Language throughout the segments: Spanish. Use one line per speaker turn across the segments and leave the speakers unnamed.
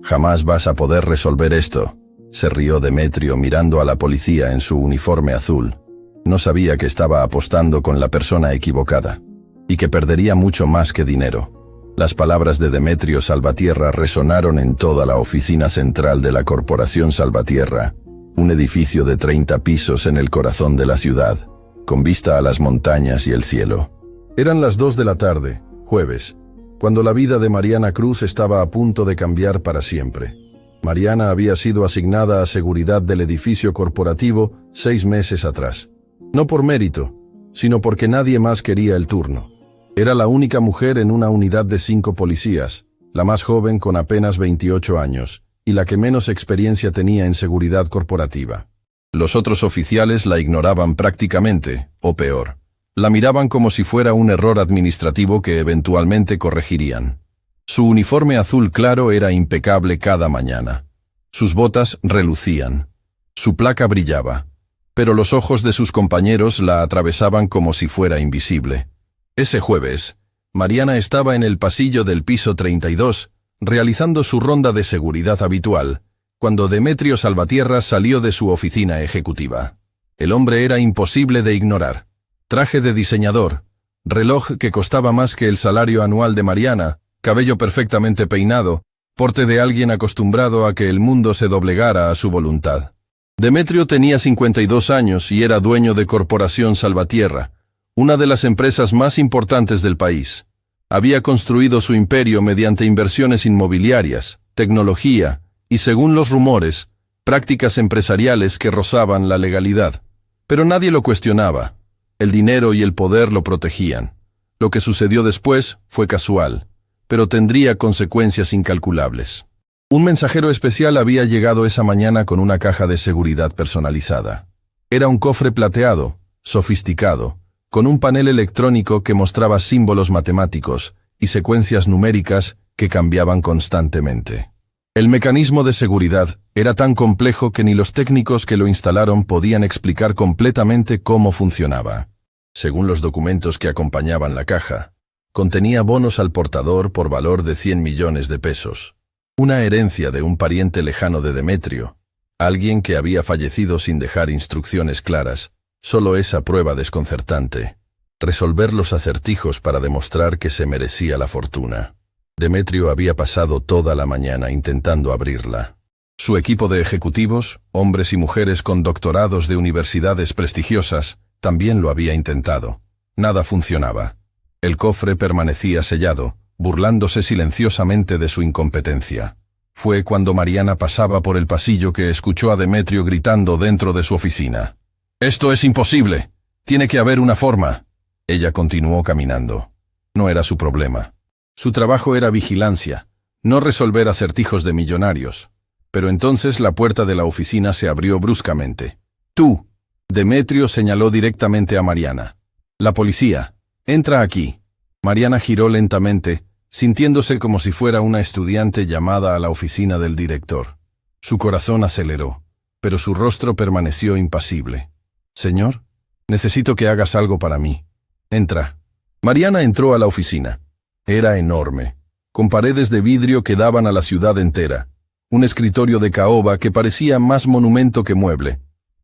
Jamás vas a poder resolver esto, se rió Demetrio mirando a la policía en su uniforme azul. No sabía que estaba apostando con la persona equivocada, y que perdería mucho más que dinero. Las palabras de Demetrio Salvatierra resonaron en toda la oficina central de la Corporación Salvatierra, un edificio de 30 pisos en el corazón de la ciudad, con vista a las montañas y el cielo. Eran las 2 de la tarde, jueves, cuando la vida de Mariana Cruz estaba a punto de cambiar para siempre. Mariana había sido asignada a seguridad del edificio corporativo 6 meses atrás. No por mérito, sino porque nadie más quería el turno. Era la única mujer en una unidad de 5 policías, la más joven con apenas 28 años, y la que menos experiencia tenía en seguridad corporativa. Los otros oficiales la ignoraban prácticamente, o peor. La miraban como si fuera un error administrativo que eventualmente corregirían. Su uniforme azul claro era impecable cada mañana. Sus botas relucían. Su placa brillaba. Pero los ojos de sus compañeros la atravesaban como si fuera invisible. Ese jueves, Mariana estaba en el pasillo del piso 32, realizando su ronda de seguridad habitual, cuando Demetrio Salvatierra salió de su oficina ejecutiva. El hombre era imposible de ignorar. Traje de diseñador, reloj que costaba más que el salario anual de Mariana, cabello perfectamente peinado, porte de alguien acostumbrado a que el mundo se doblegara a su voluntad. Demetrio tenía 52 años y era dueño de Corporación Salvatierra, una de las empresas más importantes del país. Había construido su imperio mediante inversiones inmobiliarias, tecnología y, según los rumores, prácticas empresariales que rozaban la legalidad. Pero nadie lo cuestionaba. El dinero y el poder lo protegían. Lo que sucedió después fue casual, pero tendría consecuencias incalculables. Un mensajero especial había llegado esa mañana con una caja de seguridad personalizada. Era un cofre plateado, sofisticado, con un panel electrónico que mostraba símbolos matemáticos y secuencias numéricas que cambiaban constantemente. El mecanismo de seguridad era tan complejo que ni los técnicos que lo instalaron podían explicar completamente cómo funcionaba. Según los documentos que acompañaban la caja, contenía bonos al portador por valor de 100 millones de pesos. Una herencia de un pariente lejano de Demetrio, alguien que había fallecido sin dejar instrucciones claras. Solo esa prueba desconcertante. Resolver los acertijos para demostrar que se merecía la fortuna. Demetrio había pasado toda la mañana intentando abrirla. Su equipo de ejecutivos, hombres y mujeres con doctorados de universidades prestigiosas, también lo había intentado. Nada funcionaba. El cofre permanecía sellado, burlándose silenciosamente de su incompetencia. Fue cuando Mariana pasaba por el pasillo que escuchó a Demetrio gritando dentro de su oficina. «¡Esto es imposible! Tiene que haber una forma». Ella continuó caminando. No era su problema. Su trabajo era vigilancia, no resolver acertijos de millonarios. Pero entonces la puerta de la oficina se abrió bruscamente. «Tú», Demetrio señaló directamente a Mariana. «La policía. Entra aquí». Mariana giró lentamente, sintiéndose como si fuera una estudiante llamada a la oficina del director. Su corazón aceleró, pero su rostro permaneció impasible. «Señor, necesito que hagas algo para mí. Entra». Mariana entró a la oficina. Era enorme, con paredes de vidrio que daban a la ciudad entera, un escritorio de caoba que parecía más monumento que mueble,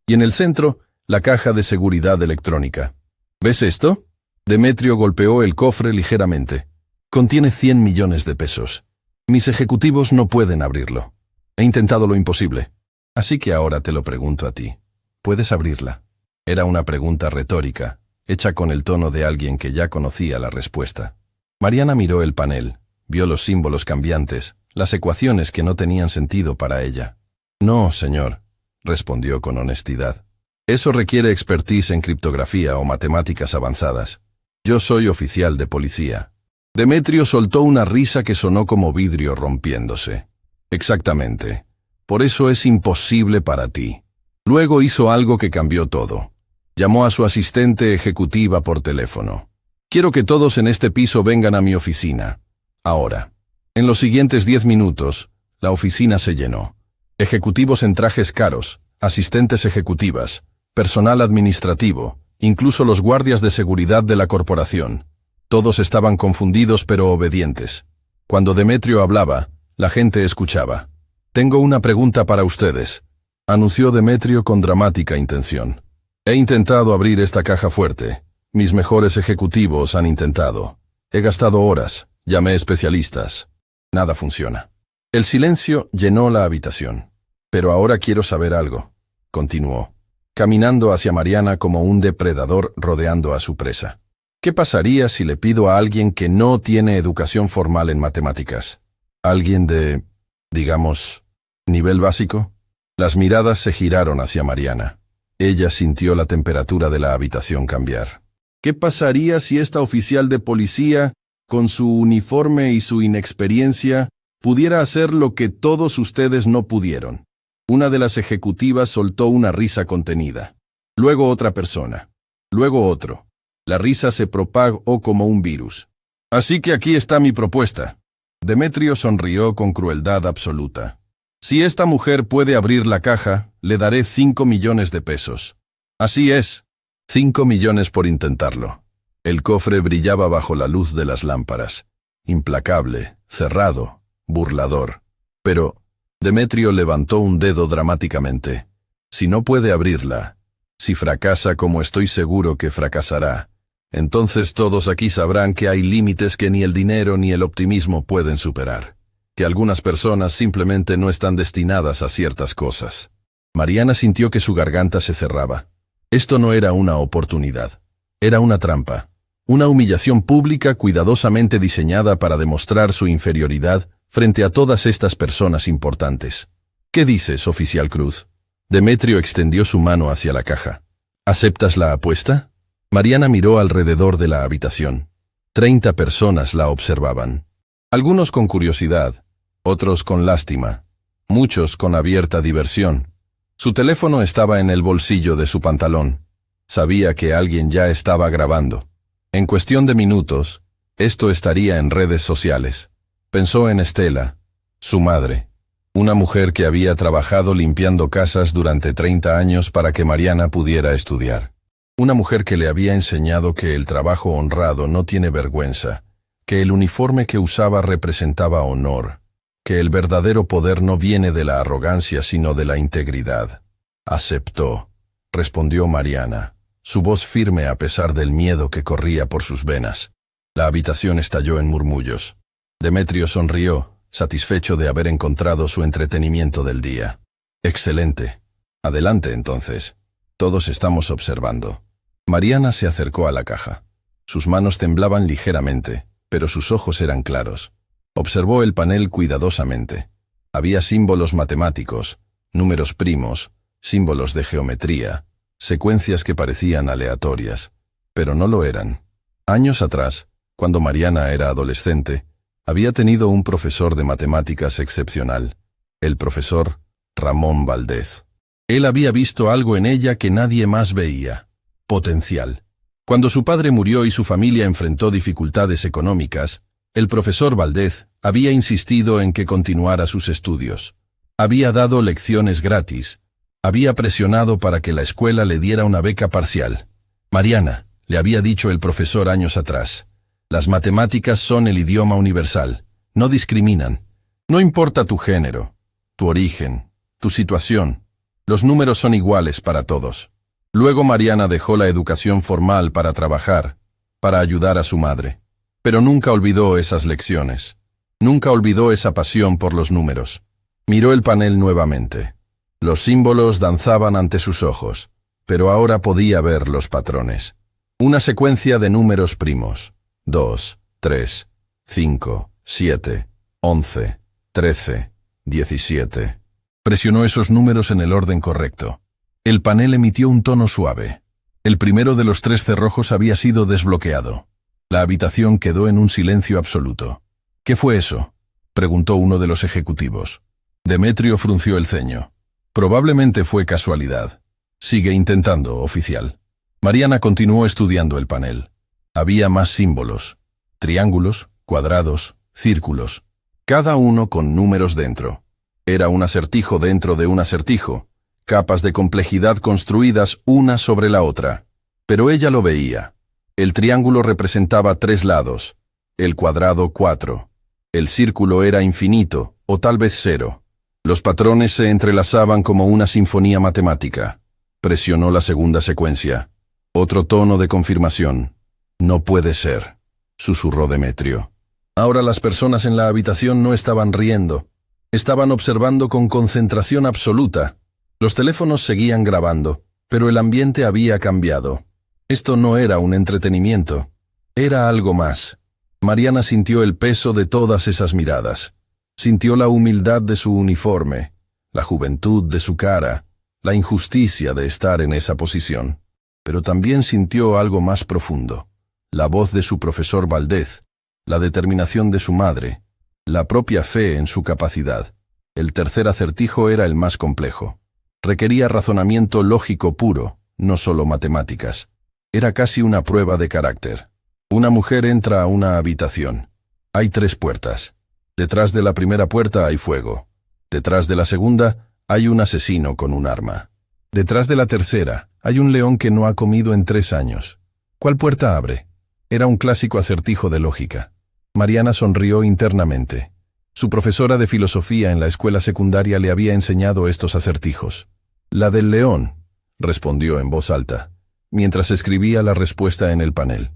y en el centro, la caja de seguridad electrónica. «¿Ves esto?» Demetrio golpeó el cofre ligeramente. «Contiene 100 millones de pesos. Mis ejecutivos no pueden abrirlo. He intentado lo imposible. Así que ahora te lo pregunto a ti. ¿Puedes abrirla?» Era una pregunta retórica, hecha con el tono de alguien que ya conocía la respuesta. Mariana miró el panel, vio los símbolos cambiantes, las ecuaciones que no tenían sentido para ella. «No, señor», respondió con honestidad. «Eso requiere expertise en criptografía o matemáticas avanzadas. Yo soy oficial de policía». Demetrio soltó una risa que sonó como vidrio rompiéndose. «Exactamente. Por eso es imposible para ti». Luego hizo algo que cambió todo. Llamó a su asistente ejecutiva por teléfono. «Quiero que todos en este piso vengan a mi oficina. Ahora». En los siguientes 10 minutos, la oficina se llenó. Ejecutivos en trajes caros, asistentes ejecutivas, personal administrativo, incluso los guardias de seguridad de la corporación. Todos estaban confundidos pero obedientes. Cuando Demetrio hablaba, La gente escuchaba. «Tengo una pregunta para ustedes», anunció Demetrio con dramática intención. «He intentado abrir esta caja fuerte. Mis mejores ejecutivos han intentado. He gastado horas, llamé especialistas. Nada funciona». El silencio llenó la habitación. «Pero ahora quiero saber algo», continuó, caminando hacia Mariana como un depredador rodeando a su presa. «¿Qué pasaría si le pido a alguien que no tiene educación formal en matemáticas? ¿Alguien de, digamos, nivel básico?» Las miradas se giraron hacia Mariana. Ella sintió la temperatura de la habitación cambiar. «¿Qué pasaría si esta oficial de policía, con su uniforme y su inexperiencia, pudiera hacer lo que todos ustedes no pudieron?» Una de las ejecutivas soltó una risa contenida. Luego otra persona. Luego otro. La risa se propagó como un virus. «Así que aquí está mi propuesta». Demetrio sonrió con crueldad absoluta. «Si esta mujer puede abrir la caja, le daré 5 millones de pesos». «Así es. 5 millones por intentarlo». El cofre brillaba bajo la luz de las lámparas. Implacable, cerrado, burlador. Pero Demetrio levantó un dedo dramáticamente. «Si no puede abrirla, si fracasa como estoy seguro que fracasará, entonces todos aquí sabrán que hay límites que ni el dinero ni el optimismo pueden superar. Que algunas personas simplemente no están destinadas a ciertas cosas». Mariana sintió que su garganta se cerraba. Esto no era una oportunidad. Era una trampa. Una humillación pública cuidadosamente diseñada para demostrar su inferioridad frente a todas estas personas importantes. «¿Qué dices, oficial Cruz?» Demetrio extendió su mano hacia la caja. «¿Aceptas la apuesta?» Mariana miró alrededor de la habitación. 30 personas la observaban. Algunos con curiosidad, otros con lástima, muchos con abierta diversión. Su teléfono estaba en el bolsillo de su pantalón. Sabía que alguien ya estaba grabando. En cuestión de minutos, esto estaría en redes sociales. Pensó en Estela, su madre, una mujer que había trabajado limpiando casas durante 30 años para que Mariana pudiera estudiar. Una mujer que le había enseñado que el trabajo honrado no tiene vergüenza, que el uniforme que usaba representaba honor, que el verdadero poder no viene de la arrogancia sino de la integridad. «Aceptó», respondió Mariana, su voz firme a pesar del miedo que corría por sus venas. La habitación estalló en murmullos. Demetrio sonrió, satisfecho de haber encontrado su entretenimiento del día. «Excelente. Adelante entonces. Todos estamos observando». Mariana se acercó a la caja. Sus manos temblaban ligeramente, pero sus ojos eran claros. Observó el panel cuidadosamente. Había símbolos matemáticos, números primos, símbolos de geometría, secuencias que parecían aleatorias, pero no lo eran. Años atrás, cuando Mariana era adolescente, había tenido un profesor de matemáticas excepcional, el profesor Ramón Valdez. Él había visto algo en ella que nadie más veía: potencial. Cuando su padre murió y su familia enfrentó dificultades económicas, el profesor Valdez había insistido en que continuara sus estudios. Había dado lecciones gratis. Había presionado para que la escuela le diera una beca parcial. «Mariana», le había dicho el profesor años atrás, «las matemáticas son el idioma universal. No discriminan. No importa tu género, tu origen, tu situación. Los números son iguales para todos». Luego Mariana dejó la educación formal para trabajar, para ayudar a su madre. Pero nunca olvidó esas lecciones. Nunca olvidó esa pasión por los números. Miró el panel nuevamente. Los símbolos danzaban ante sus ojos, pero ahora podía ver los patrones. Una secuencia de números primos. 2, 3, 5, 7, 11, 13, 17. Presionó esos números en el orden correcto. El panel emitió un tono suave. El primero de los 3 cerrojos había sido desbloqueado. La habitación quedó en un silencio absoluto. «¿Qué fue eso?», preguntó uno de los ejecutivos. Demetrio frunció el ceño. «Probablemente fue casualidad. Sigue intentando, oficial». Mariana continuó estudiando el panel. Había más símbolos: triángulos, cuadrados, círculos, cada uno con números dentro. Era un acertijo dentro de un acertijo, capas de complejidad construidas una sobre la otra. Pero ella lo veía. El triángulo representaba 3 lados, el cuadrado 4. El círculo era infinito, o tal vez 0. Los patrones se entrelazaban como una sinfonía matemática. Presionó la segunda secuencia. Otro tono de confirmación. No puede ser, susurró Demetrio. Ahora las personas en la habitación no estaban riendo. Estaban observando con concentración absoluta. Los teléfonos seguían grabando, pero el ambiente había cambiado. Esto no era un entretenimiento. Era algo más. Mariana sintió el peso de todas esas miradas. Sintió la humildad de su uniforme, la juventud de su cara, la injusticia de estar en esa posición. Pero también sintió algo más profundo. La voz de su profesor Valdez, la determinación de su madre, la propia fe en su capacidad. El tercer acertijo era el más complejo. Requería razonamiento lógico puro, no solo matemáticas. Era casi una prueba de carácter. Una mujer entra a una habitación. Hay 3 puertas. Detrás de la primera puerta hay fuego. Detrás de la segunda hay un asesino con un arma. Detrás de la tercera hay un león que no ha comido en 3 años. ¿Cuál puerta abre? Era un clásico acertijo de lógica. Mariana sonrió internamente. Su profesora de filosofía en la escuela secundaria le había enseñado estos acertijos. La del león, respondió en voz alta, mientras escribía la respuesta en el panel.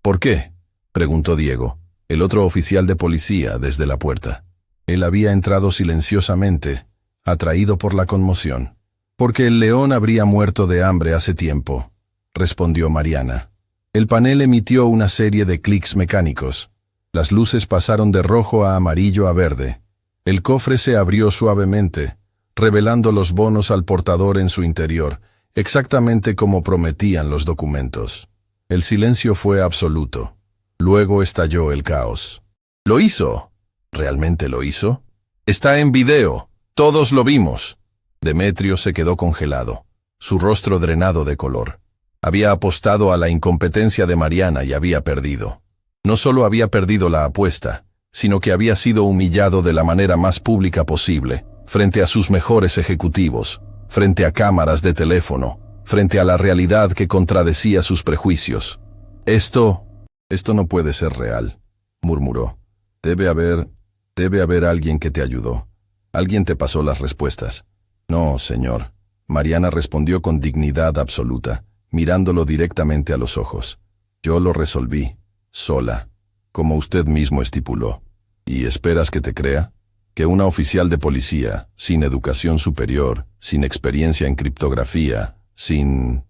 ¿Por qué?, preguntó Diego, el otro oficial de policía, desde la puerta. Él había entrado silenciosamente, atraído por la conmoción. Porque el león habría muerto de hambre hace tiempo, respondió Mariana. El panel emitió una serie de clics mecánicos. Las luces pasaron de rojo a amarillo a verde. El cofre se abrió suavemente, revelando los bonos al portador en su interior, exactamente como prometían los documentos. El silencio fue absoluto. Luego estalló el caos. «¿Lo hizo? ¿Realmente lo hizo? Está en video. Todos lo vimos». Demetrio se quedó congelado, su rostro drenado de color. Había apostado a la incompetencia de Mariana y había perdido. No solo había perdido la apuesta, sino que había sido humillado de la manera más pública posible, frente a sus mejores ejecutivos, frente a cámaras de teléfono, frente a la realidad que contradecía sus prejuicios. Esto no puede ser real», murmuró. Debe haber alguien que te ayudó. Alguien te pasó las respuestas». «No, señor», Mariana respondió con dignidad absoluta, mirándolo directamente a los ojos. «Yo lo resolví, sola, como usted mismo estipuló. ¿Y esperas que te crea? Que una oficial de policía, sin educación superior, sin experiencia en criptografía, sin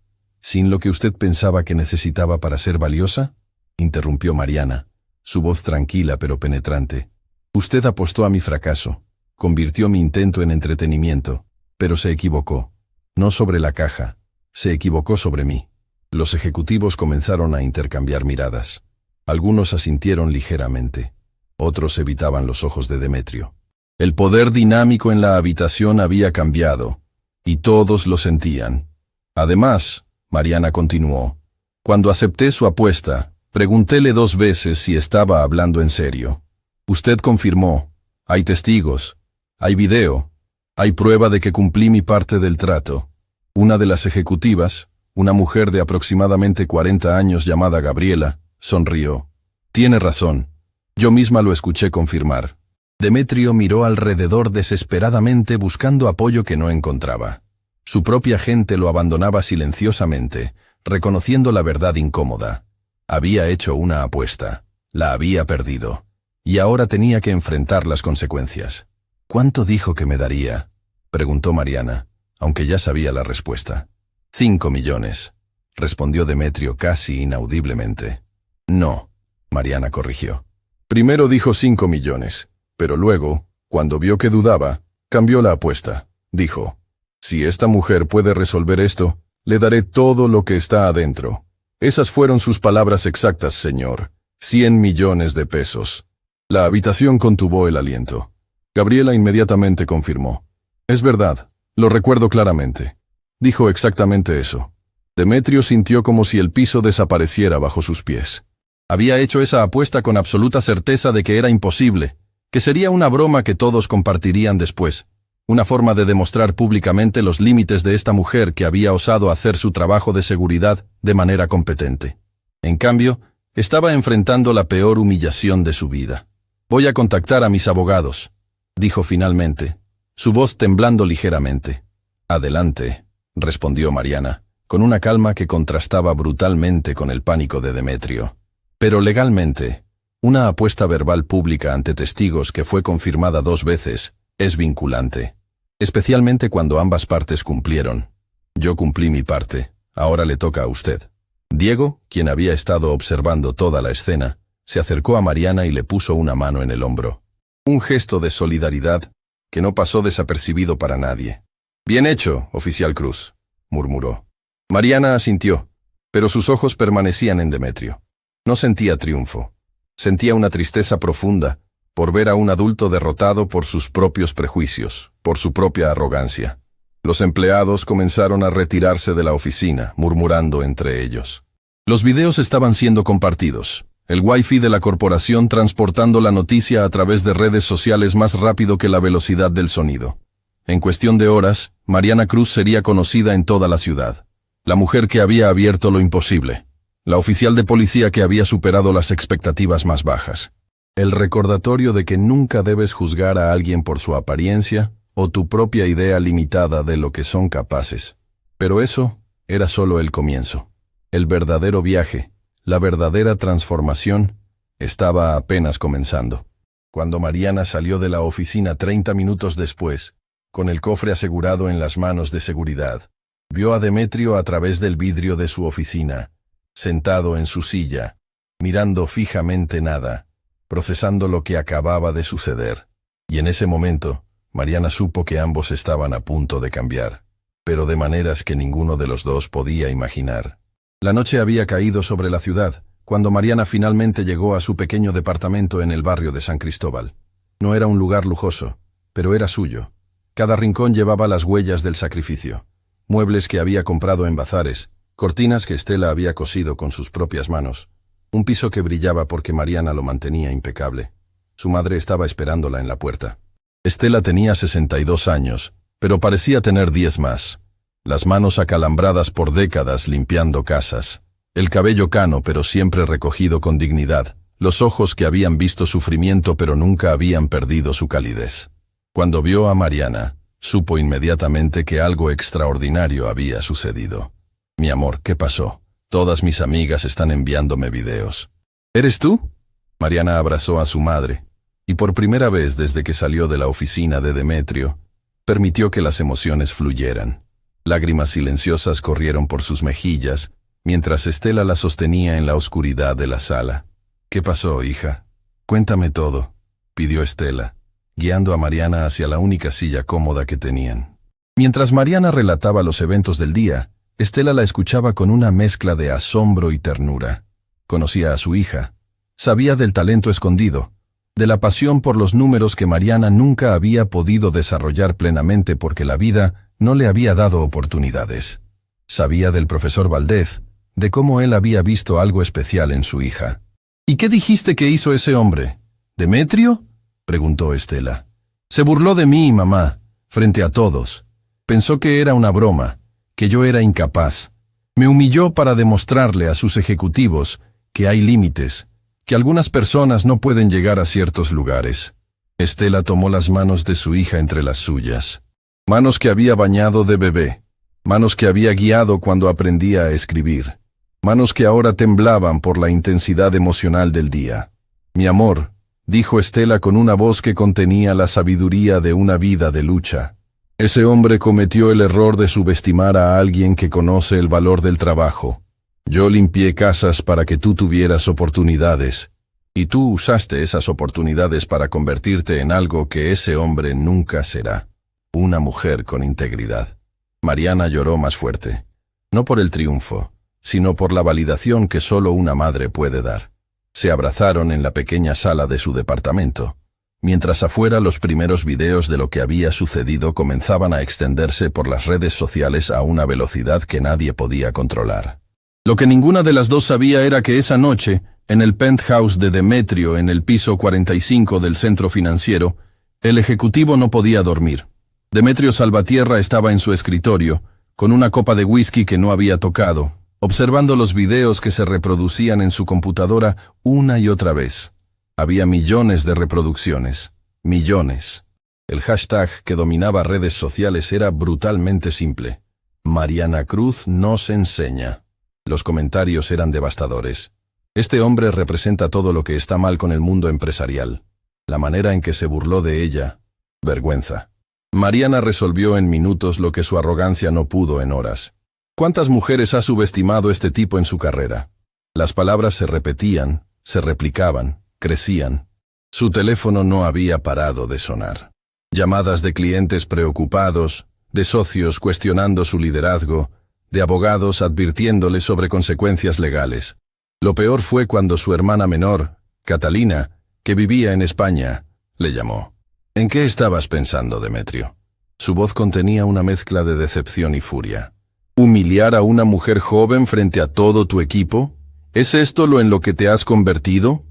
lo que usted pensaba que necesitaba para ser valiosa?» interrumpió Mariana, su voz tranquila pero penetrante. «Usted apostó a mi fracaso, convirtió mi intento en entretenimiento, pero se equivocó. No sobre la caja, se equivocó sobre mí». Los ejecutivos comenzaron a intercambiar miradas. Algunos asintieron ligeramente. Otros evitaban los ojos de Demetrio. El poder dinámico en la habitación había cambiado, y todos lo sentían. «Además», Mariana continuó, «cuando acepté su apuesta, preguntéle 2 veces si estaba hablando en serio. Usted confirmó. Hay testigos. Hay video. Hay prueba de que cumplí mi parte del trato». Una de las ejecutivas, una mujer de aproximadamente 40 años llamada Gabriela, sonrió. «Tiene razón. Yo misma lo escuché confirmar». Demetrio miró alrededor desesperadamente buscando apoyo que no encontraba. Su propia gente lo abandonaba silenciosamente, reconociendo la verdad incómoda. Había hecho una apuesta. La había perdido. Y ahora tenía que enfrentar las consecuencias. «¿Cuánto dijo que me daría?», preguntó Mariana, aunque ya sabía la respuesta. 5 millones, respondió Demetrio casi inaudiblemente. «No», Mariana corrigió. «Primero dijo 5 millones, pero luego, cuando vio que dudaba, cambió la apuesta. Dijo, si esta mujer puede resolver esto, le daré todo lo que está adentro». Esas fueron sus palabras exactas, señor. 100 millones de pesos. La habitación contuvo el aliento. Gabriela inmediatamente confirmó. «Es verdad, lo recuerdo claramente». Dijo exactamente eso. Demetrio sintió como si el piso desapareciera bajo sus pies. Había hecho esa apuesta con absoluta certeza de que era imposible, que sería una broma que todos compartirían después, una forma de demostrar públicamente los límites de esta mujer que había osado hacer su trabajo de seguridad de manera competente. En cambio, estaba enfrentando la peor humillación de su vida. «Voy a contactar a mis abogados». dijo finalmente, su voz temblando ligeramente. Adelante, respondió Mariana, con una calma que contrastaba brutalmente con el pánico de Demetrio. Pero legalmente, una apuesta verbal pública ante testigos que fue confirmada 2 veces es vinculante, especialmente cuando ambas partes cumplieron. Yo cumplí mi parte, ahora le toca a usted. Diego, quien había estado observando toda la escena, se acercó a Mariana y le puso una mano en el hombro. Un gesto de solidaridad que no pasó desapercibido para nadie. Bien hecho, oficial Cruz, murmuró. Mariana asintió, pero sus ojos permanecían en Demetrio. No sentía triunfo. Sentía una tristeza profunda por ver a un adulto derrotado por sus propios prejuicios, por su propia arrogancia. Los empleados comenzaron a retirarse de la oficina, murmurando entre ellos. Los videos estaban siendo compartidos. El Wi-Fi de la corporación transportando la noticia a través de redes sociales más rápido que la velocidad del sonido. En cuestión de horas, Mariana Cruz sería conocida en toda la ciudad. La mujer que había abierto lo imposible. La oficial de policía que había superado las expectativas más bajas. El recordatorio de que nunca debes juzgar a alguien por su apariencia o tu propia idea limitada de lo que son capaces. Pero eso era solo el comienzo. El verdadero viaje, la verdadera transformación, estaba apenas comenzando. Cuando Mariana salió de la oficina 30 minutos después, con el cofre asegurado en las manos de seguridad, vio a Demetrio a través del vidrio de su oficina, sentado en su silla, mirando fijamente nada, procesando lo que acababa de suceder. Y en ese momento, Mariana supo que ambos estaban a punto de cambiar, pero de maneras que ninguno de los dos podía imaginar. La noche había caído sobre la ciudad, cuando Mariana finalmente llegó a su pequeño departamento en el barrio de San Cristóbal. No era un lugar lujoso, pero era suyo. Cada rincón llevaba las huellas del sacrificio. Muebles que había comprado en bazares, cortinas que Estela había cosido con sus propias manos, un piso que brillaba porque Mariana lo mantenía impecable. Su madre estaba esperándola en la puerta. Estela tenía 62 años, pero parecía tener 10 más. Las manos acalambradas por décadas limpiando casas, el cabello cano pero siempre recogido con dignidad, los ojos que habían visto sufrimiento pero nunca habían perdido su calidez. Cuando vio a Mariana, supo inmediatamente que algo extraordinario había sucedido. Mi amor, ¿qué pasó? Todas mis amigas están enviándome videos. ¿Eres tú? Mariana abrazó a su madre, y por primera vez desde que salió de la oficina de Demetrio, permitió que las emociones fluyeran. Lágrimas silenciosas corrieron por sus mejillas, mientras Estela la sostenía en la oscuridad de la sala. ¿Qué pasó, hija? Cuéntame todo, pidió Estela, guiando a Mariana hacia la única silla cómoda que tenían. Mientras Mariana relataba los eventos del día, Estela la escuchaba con una mezcla de asombro y ternura. Conocía a su hija, sabía del talento escondido, de la pasión por los números que Mariana nunca había podido desarrollar plenamente porque la vida no le había dado oportunidades. Sabía del profesor Valdez, de cómo él había visto algo especial en su hija. ¿Y qué dijiste que hizo ese hombre? ¿Demetrio? Preguntó Estela. Se burló de mí, mamá, frente a todos. Pensó que era una broma, que yo era incapaz. Me humilló para demostrarle a sus ejecutivos que hay límites, que algunas personas no pueden llegar a ciertos lugares. Estela tomó las manos de su hija entre las suyas. Manos que había bañado de bebé, manos que había guiado cuando aprendía a escribir, manos que ahora temblaban por la intensidad emocional del día. Mi amor, dijo Estela con una voz que contenía la sabiduría de una vida de lucha. Ese hombre cometió el error de subestimar a alguien que conoce el valor del trabajo. Yo limpié casas para que tú tuvieras oportunidades, y tú usaste esas oportunidades para convertirte en algo que ese hombre nunca será. Una mujer con integridad. Mariana lloró más fuerte. No por el triunfo, sino por la validación que solo una madre puede dar. Se abrazaron en la pequeña sala de su departamento, mientras afuera los primeros videos de lo que había sucedido comenzaban a extenderse por las redes sociales a una velocidad que nadie podía controlar. Lo que ninguna de las dos sabía era que esa noche, en el penthouse de Demetrio en el piso 45 del centro financiero, el ejecutivo no podía dormir. Demetrio Salvatierra estaba en su escritorio, con una copa de whisky que no había tocado, observando los videos que se reproducían en su computadora una y otra vez. Había millones de reproducciones, millones. El hashtag que dominaba redes sociales era brutalmente simple. Mariana Cruz nos enseña. Los comentarios eran devastadores. Este hombre representa todo lo que está mal con el mundo empresarial. La manera en que se burló de ella. Vergüenza. Mariana resolvió en minutos lo que su arrogancia no pudo en horas. ¿Cuántas mujeres ha subestimado este tipo en su carrera? Las palabras se repetían, se replicaban, crecían. Su teléfono no había parado de sonar. Llamadas de clientes preocupados, de socios cuestionando su liderazgo, de abogados advirtiéndole sobre consecuencias legales. Lo peor fue cuando su hermana menor, Catalina, que vivía en España, le llamó. ¿En qué estabas pensando, Demetrio? Su voz contenía una mezcla de decepción y furia. ¿Humillar a una mujer joven frente a todo tu equipo? ¿Es esto lo en lo que te has convertido?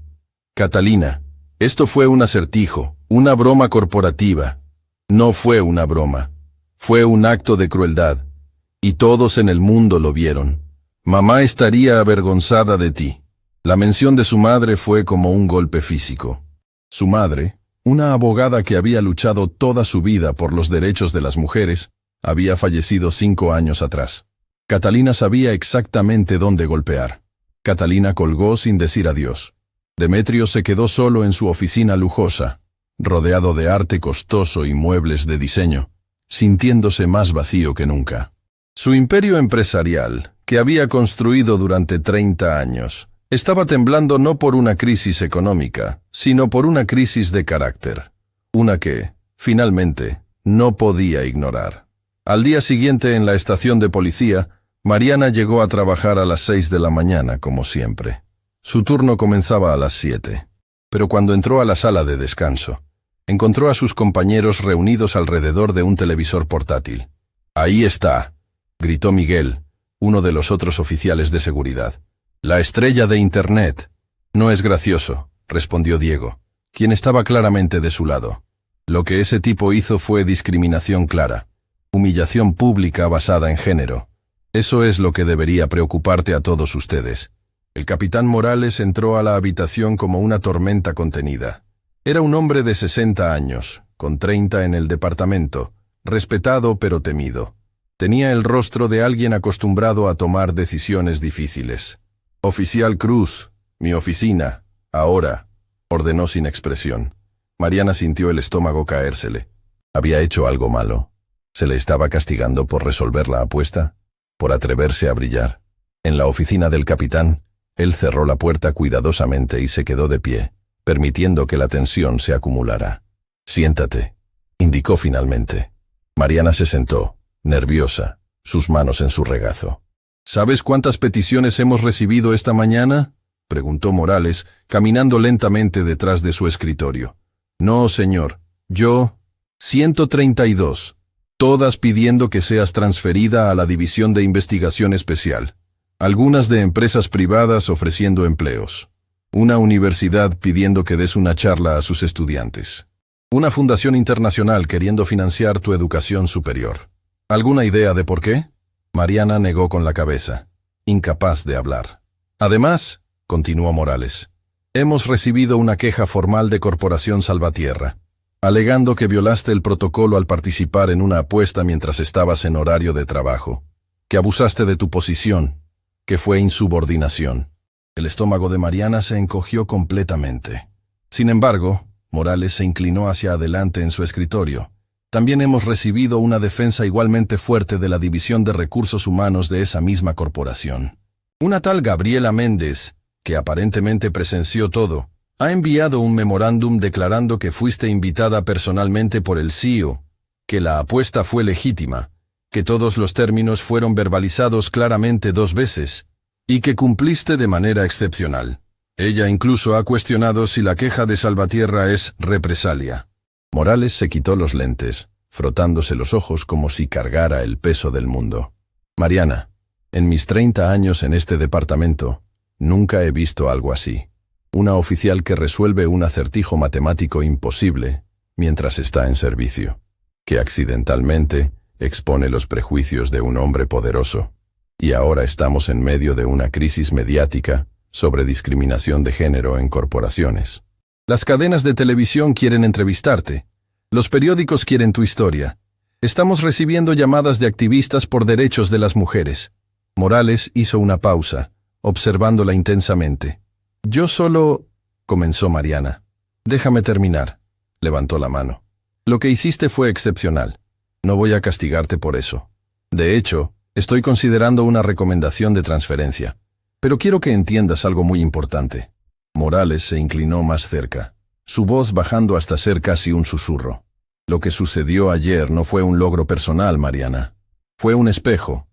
Catalina, esto fue un acertijo, una broma corporativa. No fue una broma. Fue un acto de crueldad. Y todos en el mundo lo vieron. Mamá estaría avergonzada de ti. La mención de su madre fue como un golpe físico. Su madre, una abogada que había luchado toda su vida por los derechos de las mujeres, había fallecido 5 años atrás. Catalina sabía exactamente dónde golpear. Catalina colgó sin decir adiós. Demetrio se quedó solo en su oficina lujosa, rodeado de arte costoso y muebles de diseño, sintiéndose más vacío que nunca. Su imperio empresarial, que había construido durante 30 años, estaba temblando no por una crisis económica, sino por una crisis de carácter. Una que, finalmente, no podía ignorar. Al día siguiente en la estación de policía, Mariana llegó a trabajar a las 6 de la mañana, como siempre. Su turno comenzaba a las 7. Pero cuando entró a la sala de descanso, encontró a sus compañeros reunidos alrededor de un televisor portátil. «Ahí está», gritó Miguel, uno de los otros oficiales de seguridad. «La estrella de Internet». «No es gracioso», respondió Diego, quien estaba claramente de su lado. Lo que ese tipo hizo fue discriminación clara, humillación pública basada en género. Eso es lo que debería preocuparte a todos ustedes. El capitán Morales entró a la habitación como una tormenta contenida. Era un hombre de 60 años, con 30 en el departamento, respetado pero temido. Tenía el rostro de alguien acostumbrado a tomar decisiones difíciles. «Oficial Cruz, mi oficina, ahora», ordenó sin expresión. Mariana sintió el estómago caérsele. ¿Había hecho algo malo? ¿Se le estaba castigando por resolver la apuesta? ¿Por atreverse a brillar? En la oficina del capitán, él cerró la puerta cuidadosamente y se quedó de pie, permitiendo que la tensión se acumulara. «Siéntate», indicó finalmente. Mariana se sentó, nerviosa, sus manos en su regazo. «¿Sabes cuántas peticiones hemos recibido esta mañana?», preguntó Morales, caminando lentamente detrás de su escritorio. «No, señor. Yo... 132. Todas pidiendo que seas transferida a la División de Investigación Especial. Algunas de empresas privadas ofreciendo empleos. Una universidad pidiendo que des una charla a sus estudiantes. Una fundación internacional queriendo financiar tu educación superior. ¿Alguna idea de por qué?». Mariana negó con la cabeza, incapaz de hablar. «Además», continuó Morales, «hemos recibido una queja formal de Corporación Salvatierra, alegando que violaste el protocolo al participar en una apuesta mientras estabas en horario de trabajo, que abusaste de tu posición, que fue insubordinación». El estómago de Mariana se encogió completamente. Sin embargo, Morales se inclinó hacia adelante en su escritorio. «También hemos recibido una defensa igualmente fuerte de la División de Recursos Humanos de esa misma corporación. Una tal Gabriela Méndez, que aparentemente presenció todo, ha enviado un memorándum declarando que fuiste invitada personalmente por el CEO, que la apuesta fue legítima, que todos los términos fueron verbalizados claramente 2 veces, y que cumpliste de manera excepcional. Ella incluso ha cuestionado si la queja de Salvatierra es represalia». Morales se quitó los lentes, frotándose los ojos como si cargara el peso del mundo. «Mariana, en mis 30 años en este departamento, nunca he visto algo así. Una oficial que resuelve un acertijo matemático imposible mientras está en servicio, que accidentalmente expone los prejuicios de un hombre poderoso. Y ahora estamos en medio de una crisis mediática sobre discriminación de género en corporaciones. Las cadenas de televisión quieren entrevistarte. Los periódicos quieren tu historia. Estamos recibiendo llamadas de activistas por derechos de las mujeres. Morales hizo una pausa, observándola intensamente. Yo solo... comenzó Mariana. Déjame terminar. Levantó la mano. Lo que hiciste fue excepcional. No voy a castigarte por eso. De hecho, estoy considerando una recomendación de transferencia. Pero quiero que entiendas algo muy importante. Morales se inclinó más cerca, su voz bajando hasta ser casi un susurro. Lo que sucedió ayer no fue un logro personal, Mariana. Fue un espejo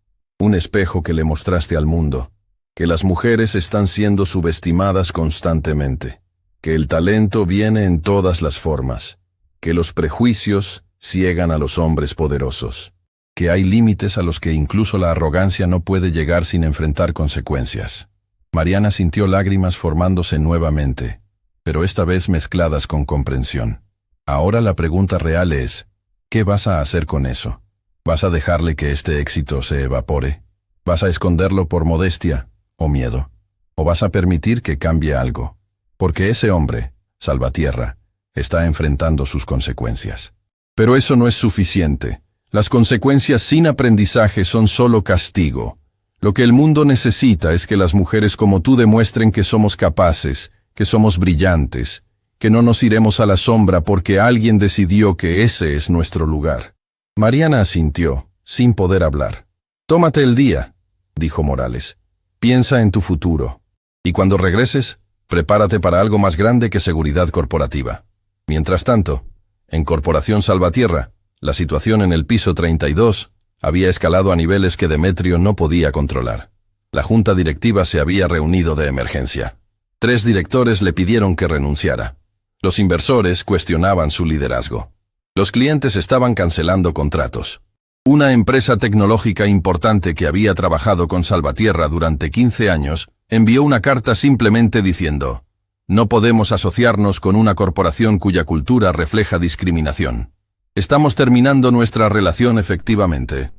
que le mostraste al mundo, que las mujeres están siendo subestimadas constantemente, que el talento viene en todas las formas, que los prejuicios ciegan a los hombres poderosos, que hay límites a los que incluso la arrogancia no puede llegar sin enfrentar consecuencias. Mariana sintió lágrimas formándose nuevamente, pero esta vez mezcladas con comprensión. Ahora la pregunta real es, ¿qué vas a hacer con eso? ¿Vas a dejarle que este éxito se evapore? ¿Vas a esconderlo por modestia o miedo? ¿O vas a permitir que cambie algo? Porque ese hombre, Salvatierra, está enfrentando sus consecuencias. Pero eso no es suficiente. Las consecuencias sin aprendizaje son solo castigo. Lo que el mundo necesita es que las mujeres como tú demuestren que somos capaces, que somos brillantes, que no nos iremos a la sombra porque alguien decidió que ese es nuestro lugar. Mariana asintió, sin poder hablar. Tómate el día, dijo Morales. Piensa en tu futuro. Y cuando regreses, prepárate para algo más grande que seguridad corporativa. Mientras tanto, en Corporación Salvatierra, la situación en el piso 32 había escalado a niveles que Demetrio no podía controlar. La junta directiva se había reunido de emergencia. 3 directores le pidieron que renunciara. Los inversores cuestionaban su liderazgo. Los clientes estaban cancelando contratos. Una empresa tecnológica importante que había trabajado con Salvatierra durante 15 años envió una carta simplemente diciendo: no podemos asociarnos con una corporación cuya cultura refleja discriminación. Estamos terminando nuestra relación efectivamente.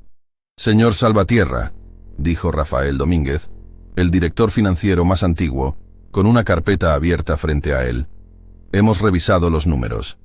Señor Salvatierra, dijo Rafael Domínguez, el director financiero más antiguo, con una carpeta abierta frente a él. Hemos revisado los números.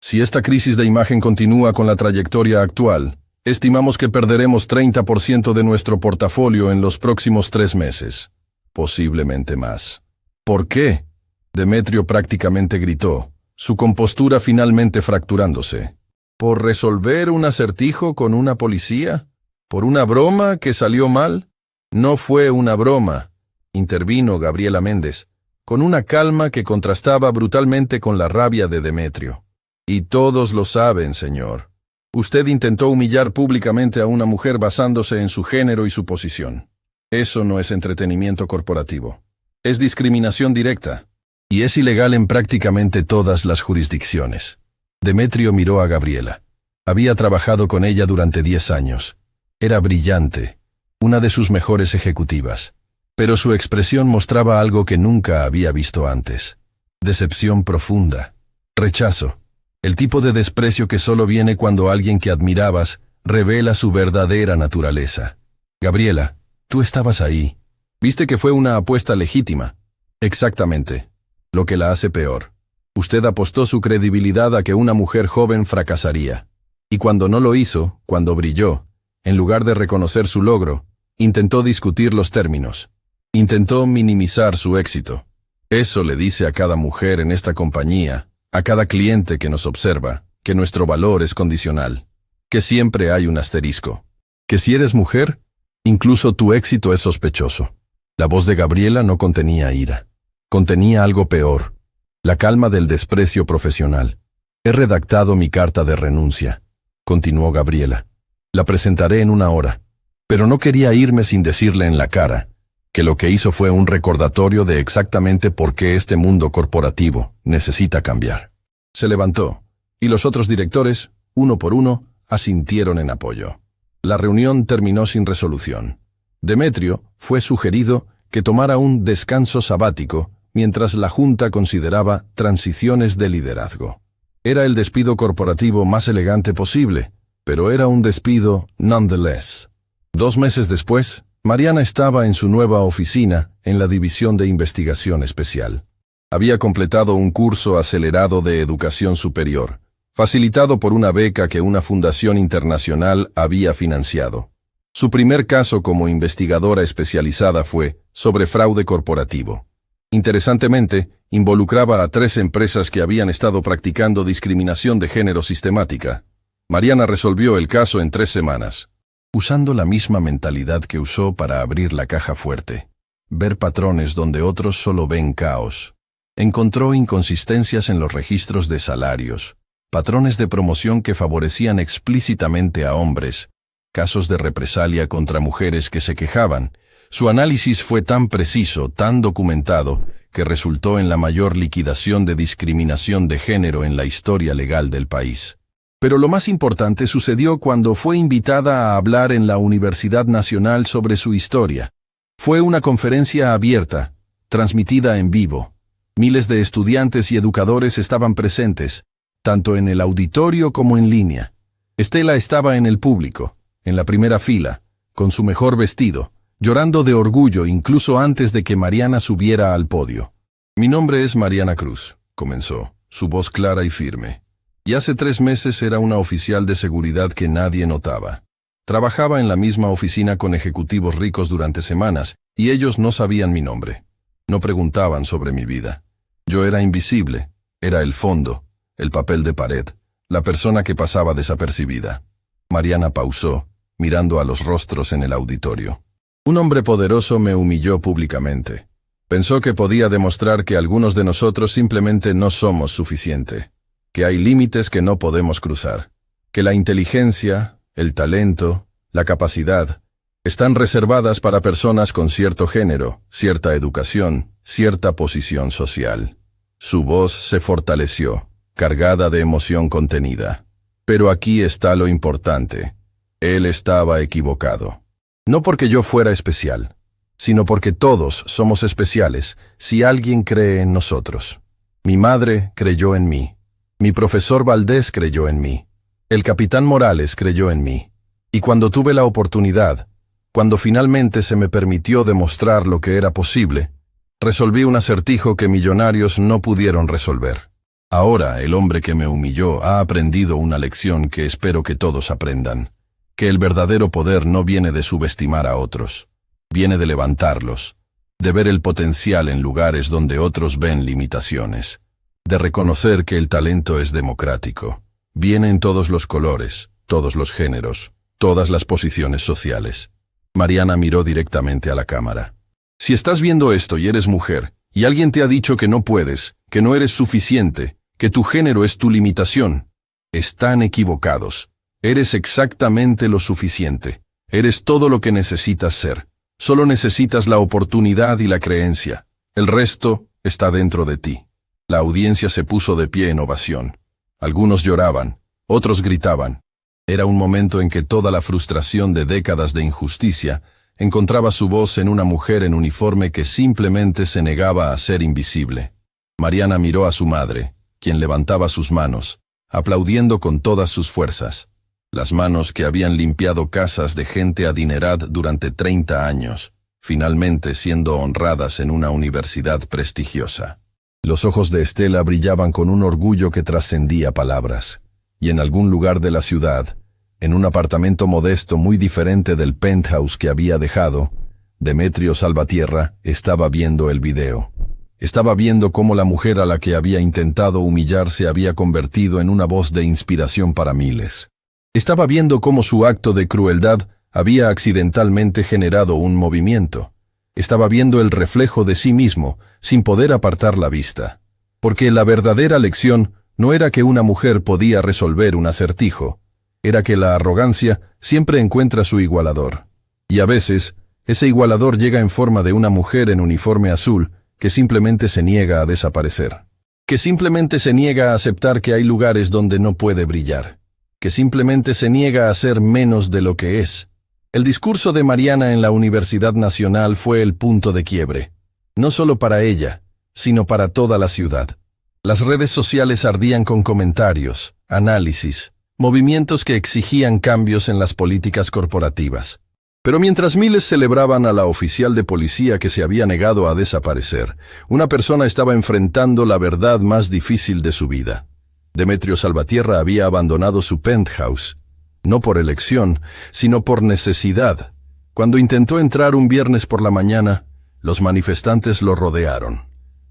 Si esta crisis de imagen continúa con la trayectoria actual, estimamos que perderemos 30% de nuestro portafolio en los próximos 3 meses. Posiblemente más. ¿Por qué? Demetrio prácticamente gritó, su compostura finalmente fracturándose. ¿Por resolver un acertijo con una policía? ¿Por una broma que salió mal? No fue una broma, intervino Gabriela Méndez, con una calma que contrastaba brutalmente con la rabia de Demetrio. Y todos lo saben, señor. Usted intentó humillar públicamente a una mujer basándose en su género y su posición. Eso no es entretenimiento corporativo. Es discriminación directa. Y es ilegal en prácticamente todas las jurisdicciones. Demetrio miró a Gabriela. Había trabajado con ella durante 10 años. Era brillante, una de sus mejores ejecutivas. Pero su expresión mostraba algo que nunca había visto antes. Decepción profunda. Rechazo. El tipo de desprecio que solo viene cuando alguien que admirabas revela su verdadera naturaleza. Gabriela, tú estabas ahí. Viste que fue una apuesta legítima. Exactamente. Lo que la hace peor. Usted apostó su credibilidad a que una mujer joven fracasaría. Y cuando no lo hizo, cuando brilló, en lugar de reconocer su logro, intentó discutir los términos. Intentó minimizar su éxito. Eso le dice a cada mujer en esta compañía, a cada cliente que nos observa, que nuestro valor es condicional, que siempre hay un asterisco, que si eres mujer, incluso tu éxito es sospechoso. La voz de Gabriela no contenía ira. Contenía algo peor, la calma del desprecio profesional. He redactado mi carta de renuncia, continuó Gabriela. La presentaré en 1 hora, pero no quería irme sin decirle en la cara que lo que hizo fue un recordatorio de exactamente por qué este mundo corporativo necesita cambiar. Se levantó, y los otros directores, uno por uno, asintieron en apoyo. La reunión terminó sin resolución. Demetrio fue sugerido que tomara un descanso sabático mientras la Junta consideraba transiciones de liderazgo. Era el despido corporativo más elegante posible, pero era un despido nonetheless. 2 meses después, Mariana estaba en su nueva oficina en la División de Investigación Especial. Había completado un curso acelerado de educación superior, facilitado por una beca que una fundación internacional había financiado. Su primer caso como investigadora especializada fue sobre fraude corporativo. Interesantemente, involucraba a 3 empresas que habían estado practicando discriminación de género sistemática. Mariana resolvió el caso en 3 semanas, usando la misma mentalidad que usó para abrir la caja fuerte. Ver patrones donde otros solo ven caos. Encontró inconsistencias en los registros de salarios, patrones de promoción que favorecían explícitamente a hombres, casos de represalia contra mujeres que se quejaban. Su análisis fue tan preciso, tan documentado, que resultó en la mayor liquidación de discriminación de género en la historia legal del país. Pero lo más importante sucedió cuando fue invitada a hablar en la Universidad Nacional sobre su historia. Fue una conferencia abierta, transmitida en vivo. Miles de estudiantes y educadores estaban presentes, tanto en el auditorio como en línea. Estela estaba en el público, en la primera fila, con su mejor vestido, llorando de orgullo incluso antes de que Mariana subiera al podio. «Mi nombre es Mariana Cruz», comenzó, su voz clara y firme. Y hace 3 meses era una oficial de seguridad que nadie notaba. Trabajaba en la misma oficina con ejecutivos ricos durante semanas, y ellos no sabían mi nombre. No preguntaban sobre mi vida. Yo era invisible, era el fondo, el papel de pared, la persona que pasaba desapercibida. Mariana pausó, mirando a los rostros en el auditorio. Un hombre poderoso me humilló públicamente. Pensó que podía demostrar que algunos de nosotros simplemente no somos suficiente, que hay límites que no podemos cruzar, que la inteligencia, el talento, la capacidad, están reservadas para personas con cierto género, cierta educación, cierta posición social. Su voz se fortaleció, cargada de emoción contenida. Pero aquí está lo importante. Él estaba equivocado. No porque yo fuera especial, sino porque todos somos especiales si alguien cree en nosotros. Mi madre creyó en mí. Mi profesor Valdés creyó en mí. El capitán Morales creyó en mí. Y cuando tuve la oportunidad, cuando finalmente se me permitió demostrar lo que era posible, resolví un acertijo que millonarios no pudieron resolver. Ahora el hombre que me humilló ha aprendido una lección que espero que todos aprendan. Que el verdadero poder no viene de subestimar a otros, viene de levantarlos, de ver el potencial en lugares donde otros ven limitaciones, de reconocer que el talento es democrático, viene en todos los colores, todos los géneros, todas las posiciones sociales. Mariana miró directamente a la cámara. Si estás viendo esto y eres mujer, y alguien te ha dicho que no puedes, que no eres suficiente, que tu género es tu limitación, están equivocados. Eres exactamente lo suficiente. Eres todo lo que necesitas ser. Solo necesitas la oportunidad y la creencia. El resto está dentro de ti. La audiencia se puso de pie en ovación. Algunos lloraban, otros gritaban. Era un momento en que toda la frustración de décadas de injusticia encontraba su voz en una mujer en uniforme que simplemente se negaba a ser invisible. Mariana miró a su madre, quien levantaba sus manos, aplaudiendo con todas sus fuerzas. Las manos que habían limpiado casas de gente adinerada durante 30 años, finalmente siendo honradas en una universidad prestigiosa. Los ojos de Estela brillaban con un orgullo que trascendía palabras, y en algún lugar de la ciudad, en un apartamento modesto muy diferente del penthouse que había dejado, Demetrio Salvatierra estaba viendo el video. Estaba viendo cómo la mujer a la que había intentado humillar se había convertido en una voz de inspiración para miles. Estaba viendo cómo su acto de crueldad había accidentalmente generado un movimiento. Estaba viendo el reflejo de sí mismo, sin poder apartar la vista. Porque la verdadera lección no era que una mujer podía resolver un acertijo, era que la arrogancia siempre encuentra su igualador. Y a veces, ese igualador llega en forma de una mujer en uniforme azul que simplemente se niega a desaparecer. Que simplemente se niega a aceptar que hay lugares donde no puede brillar. Que simplemente se niega a ser menos de lo que es. El discurso de Mariana en la Universidad Nacional fue el punto de quiebre, no solo para ella, sino para toda la ciudad. Las redes sociales ardían con comentarios, análisis, movimientos que exigían cambios en las políticas corporativas. Pero mientras miles celebraban a la oficial de policía que se había negado a desaparecer, una persona estaba enfrentando la verdad más difícil de su vida. Demetrio Salvatierra había abandonado su penthouse, no por elección, sino por necesidad. Cuando intentó entrar un viernes por la mañana, los manifestantes lo rodearon.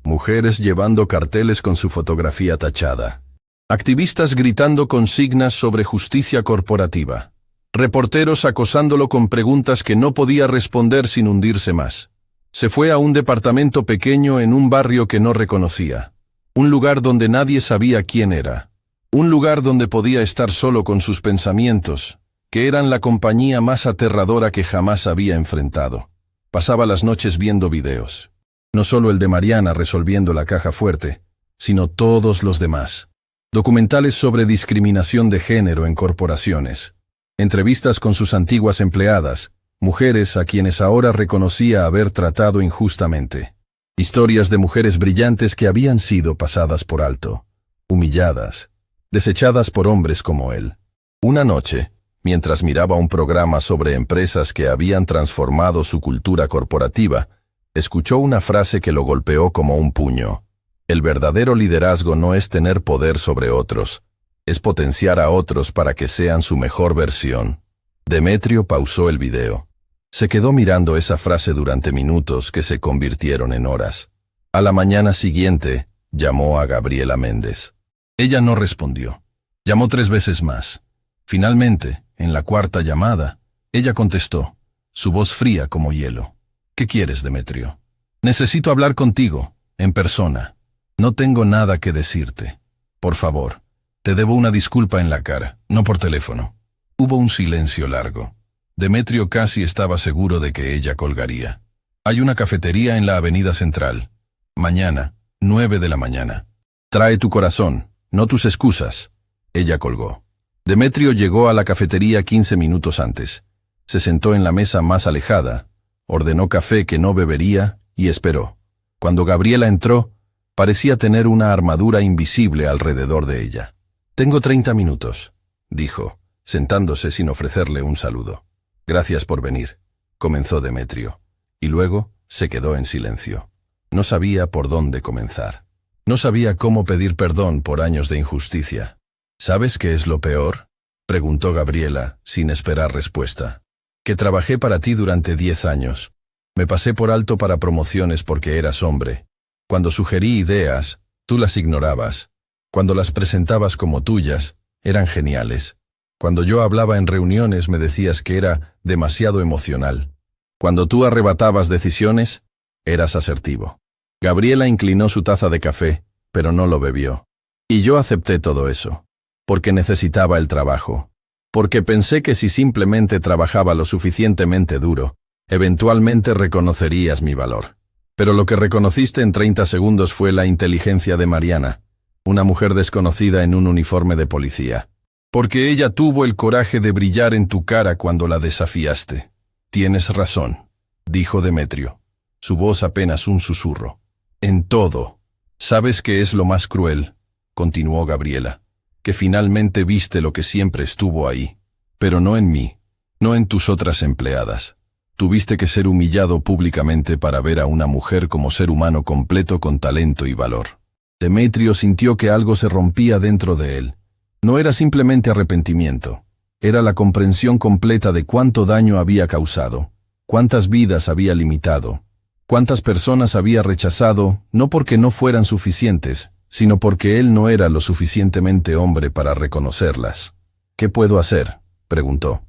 Mujeres llevando carteles con su fotografía tachada. Activistas gritando consignas sobre justicia corporativa. Reporteros acosándolo con preguntas que no podía responder sin hundirse más. Se fue a un departamento pequeño en un barrio que no reconocía. Un lugar donde nadie sabía quién era. Un lugar donde podía estar solo con sus pensamientos, que eran la compañía más aterradora que jamás había enfrentado. Pasaba las noches viendo videos. No solo el de Mariana resolviendo la caja fuerte, sino todos los demás. Documentales sobre discriminación de género en corporaciones. Entrevistas con sus antiguas empleadas, mujeres a quienes ahora reconocía haber tratado injustamente. Historias de mujeres brillantes que habían sido pasadas por alto, humilladas, desechadas por hombres como él. Una noche, mientras miraba un programa sobre empresas que habían transformado su cultura corporativa, escuchó una frase que lo golpeó como un puño. El verdadero liderazgo no es tener poder sobre otros, es potenciar a otros para que sean su mejor versión. Demetrio pausó el video. Se quedó mirando esa frase durante minutos que se convirtieron en horas. A la mañana siguiente, llamó a Gabriela Méndez. Ella no respondió. Llamó 3 veces más. Finalmente, en la 4ª llamada, ella contestó, su voz fría como hielo. ¿Qué quieres, Demetrio? Necesito hablar contigo, en persona. No tengo nada que decirte. Por favor, te debo una disculpa en la cara, no por teléfono. Hubo un silencio largo. Demetrio casi estaba seguro de que ella colgaría. Hay una cafetería en la Avenida Central. Mañana, 9 de la mañana. Trae tu corazón, no tus excusas. Ella colgó. Demetrio llegó a la cafetería 15 minutos antes. Se sentó en la mesa más alejada, ordenó café que no bebería y esperó. Cuando Gabriela entró, parecía tener una armadura invisible alrededor de ella. «Tengo 30 minutos», dijo, sentándose sin ofrecerle un saludo. «Gracias por venir», comenzó Demetrio, y luego se quedó en silencio. No sabía por dónde comenzar. No sabía cómo pedir perdón por años de injusticia. «¿Sabes qué es lo peor?», preguntó Gabriela, sin esperar respuesta. «Que trabajé para ti durante 10 años. Me pasé por alto para promociones porque eras hombre. Cuando sugerí ideas, tú las ignorabas. Cuando las presentabas como tuyas, eran geniales. Cuando yo hablaba en reuniones me decías que era demasiado emocional. Cuando tú arrebatabas decisiones, eras asertivo». Gabriela inclinó su taza de café, pero no lo bebió. «Y yo acepté todo eso. Porque necesitaba el trabajo. Porque pensé que si simplemente trabajaba lo suficientemente duro, eventualmente reconocerías mi valor. Pero lo que reconociste en 30 segundos fue la inteligencia de Mariana, una mujer desconocida en un uniforme de policía. Porque ella tuvo el coraje de brillar en tu cara cuando la desafiaste». «Tienes razón», dijo Demetrio, su voz apenas un susurro. «En todo. ¿Sabes qué es lo más cruel?», continuó Gabriela. «Que finalmente viste lo que siempre estuvo ahí. Pero no en mí, no en tus otras empleadas. Tuviste que ser humillado públicamente para ver a una mujer como ser humano completo con talento y valor». Demetrio sintió que algo se rompía dentro de él. No era simplemente arrepentimiento. Era la comprensión completa de cuánto daño había causado, cuántas vidas había limitado, cuántas personas había rechazado, no porque no fueran suficientes, sino porque él no era lo suficientemente hombre para reconocerlas. «¿Qué puedo hacer?», preguntó.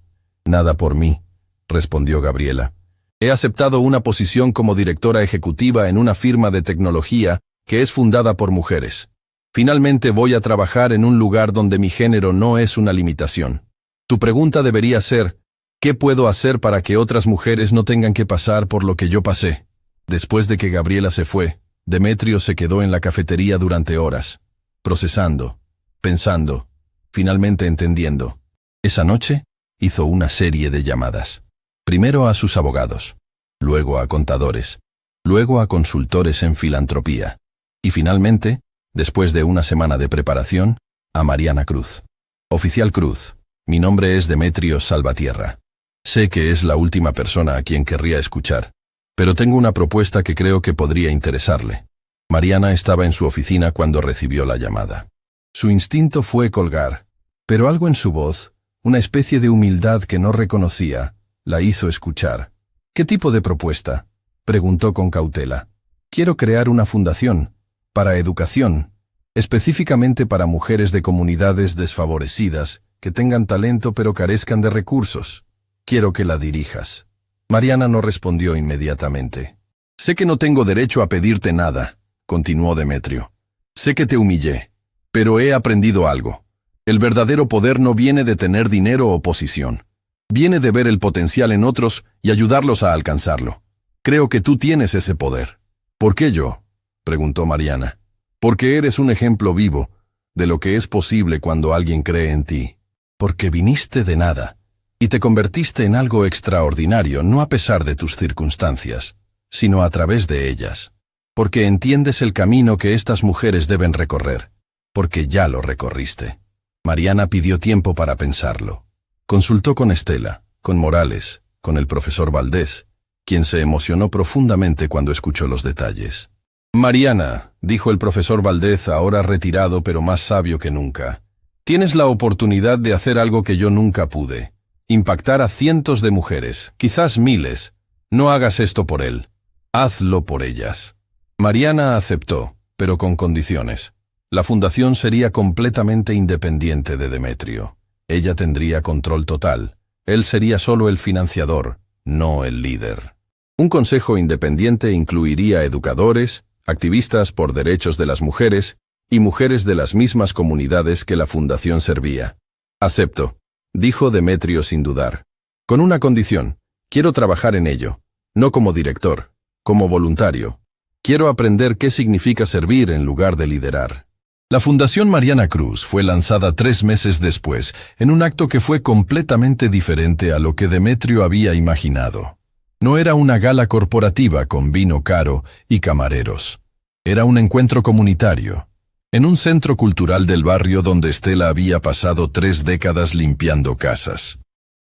«Nada por mí», respondió Gabriela. «He aceptado una posición como directora ejecutiva en una firma de tecnología que es fundada por mujeres. Finalmente voy a trabajar en un lugar donde mi género no es una limitación. Tu pregunta debería ser, ¿qué puedo hacer para que otras mujeres no tengan que pasar por lo que yo pasé?». Después de que Gabriela se fue, Demetrio se quedó en la cafetería durante horas, procesando, pensando, finalmente entendiendo. Esa noche hizo una serie de llamadas. Primero a sus abogados, luego a contadores, luego a consultores en filantropía, y finalmente, después de una semana de preparación, a Mariana Cruz. «Oficial Cruz, mi nombre es Demetrio Salvatierra. Sé que es la última persona a quien querría escuchar, pero tengo una propuesta que creo que podría interesarle». Mariana estaba en su oficina cuando recibió la llamada. Su instinto fue colgar, pero algo en su voz, una especie de humildad que no reconocía, la hizo escuchar. ¿Qué tipo de propuesta?, preguntó con cautela. Quiero crear una fundación, para educación, específicamente para mujeres de comunidades desfavorecidas, que tengan talento pero carezcan de recursos. Quiero que la dirijas. Mariana no respondió inmediatamente. Sé que no tengo derecho a pedirte nada, continuó Demetrio. Sé que te humillé, pero he aprendido algo. El verdadero poder no viene de tener dinero o posición. Viene de ver el potencial en otros y ayudarlos a alcanzarlo. Creo que tú tienes ese poder. ¿Por qué yo?, preguntó Mariana. Porque eres un ejemplo vivo de lo que es posible cuando alguien cree en ti. Porque viniste de nada y te convertiste en algo extraordinario, no a pesar de tus circunstancias, sino a través de ellas. Porque entiendes el camino que estas mujeres deben recorrer. Porque ya lo recorriste. Mariana pidió tiempo para pensarlo. Consultó con Estela, con Morales, con el profesor Valdés, quien se emocionó profundamente cuando escuchó los detalles. Mariana, dijo el profesor Valdés, ahora retirado pero más sabio que nunca, tienes la oportunidad de hacer algo que yo nunca pude. Impactar a cientos de mujeres, quizás miles. No hagas esto por él. Hazlo por ellas. Mariana aceptó, pero con condiciones. La fundación sería completamente independiente de Demetrio. Ella tendría control total. Él sería solo el financiador, no el líder. Un consejo independiente incluiría educadores, activistas por derechos de las mujeres y mujeres de las mismas comunidades que la fundación servía. Acepto, dijo Demetrio sin dudar. Con una condición, quiero trabajar en ello, no como director, como voluntario. Quiero aprender qué significa servir en lugar de liderar. La Fundación Mariana Cruz fue lanzada 3 meses después, en un acto que fue completamente diferente a lo que Demetrio había imaginado. No era una gala corporativa con vino caro y camareros. Era un encuentro comunitario, en un centro cultural del barrio donde Estela había pasado 3 décadas limpiando casas.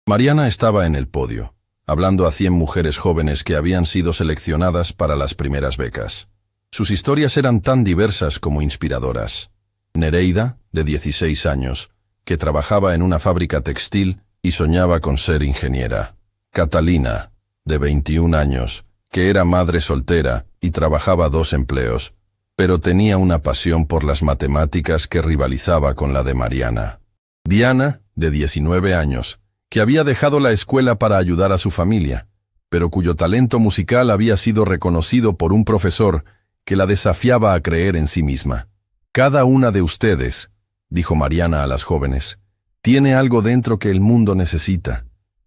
Mariana estaba en el podio, hablando a 100 mujeres jóvenes que habían sido seleccionadas para las primeras becas. Sus historias eran tan diversas como inspiradoras. Nereida, de 16 años, que trabajaba en una fábrica textil y soñaba con ser ingeniera. Catalina, de 21 años, que era madre soltera y trabajaba 2 empleos, pero tenía una pasión por las matemáticas que rivalizaba con la de Mariana. Diana, de 19 años, que había dejado la escuela para ayudar a su familia, pero cuyo talento musical había sido reconocido por un profesor que la desafiaba a creer en sí misma. Cada una de ustedes, dijo Mariana a las jóvenes, tiene algo dentro que el mundo necesita.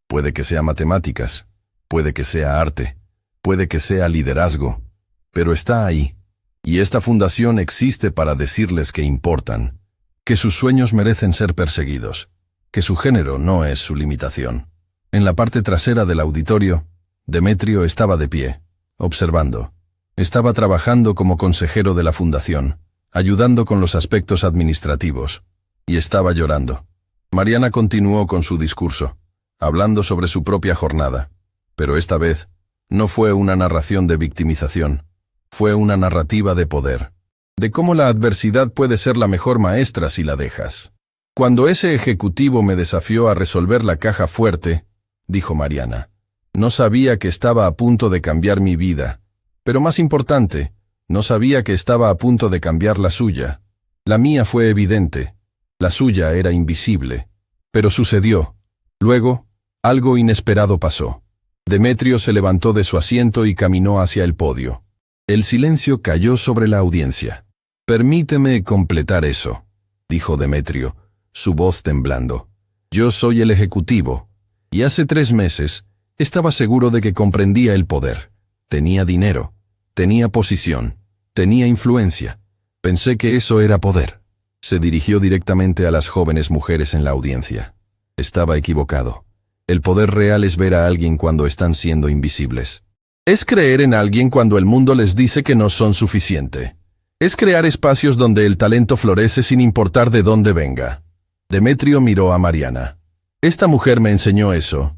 Puede que sea matemáticas, puede que sea arte, puede que sea liderazgo, pero está ahí. Y esta fundación existe para decirles que importan, que sus sueños merecen ser perseguidos, que su género no es su limitación. En la parte trasera del auditorio, Demetrio estaba de pie, observando. Estaba trabajando como consejero de la fundación, ayudando con los aspectos administrativos, y estaba llorando. Mariana continuó con su discurso, hablando sobre su propia jornada, pero esta vez no fue una narración de victimización, fue una narrativa de poder, de cómo la adversidad puede ser la mejor maestra si la dejas. Cuando ese ejecutivo me desafió a resolver la caja fuerte, dijo Mariana, no sabía que estaba a punto de cambiar mi vida, pero más importante, no sabía que estaba a punto de cambiar la suya. La mía fue evidente, la suya era invisible. Pero sucedió. Luego, algo inesperado pasó. Demetrio se levantó de su asiento y caminó hacia el podio. El silencio cayó sobre la audiencia. Permíteme completar eso, dijo Demetrio, su voz temblando. Yo soy el ejecutivo, y hace 3 meses estaba seguro de que comprendía el poder. Tenía dinero, tenía posición, tenía influencia. Pensé que eso era poder. Se dirigió directamente a las jóvenes mujeres en la audiencia. Estaba equivocado. El poder real es ver a alguien cuando están siendo invisibles. Es creer en alguien cuando el mundo les dice que no son suficiente. Es crear espacios donde el talento florece sin importar de dónde venga. Demetrio miró a Mariana. Esta mujer me enseñó eso.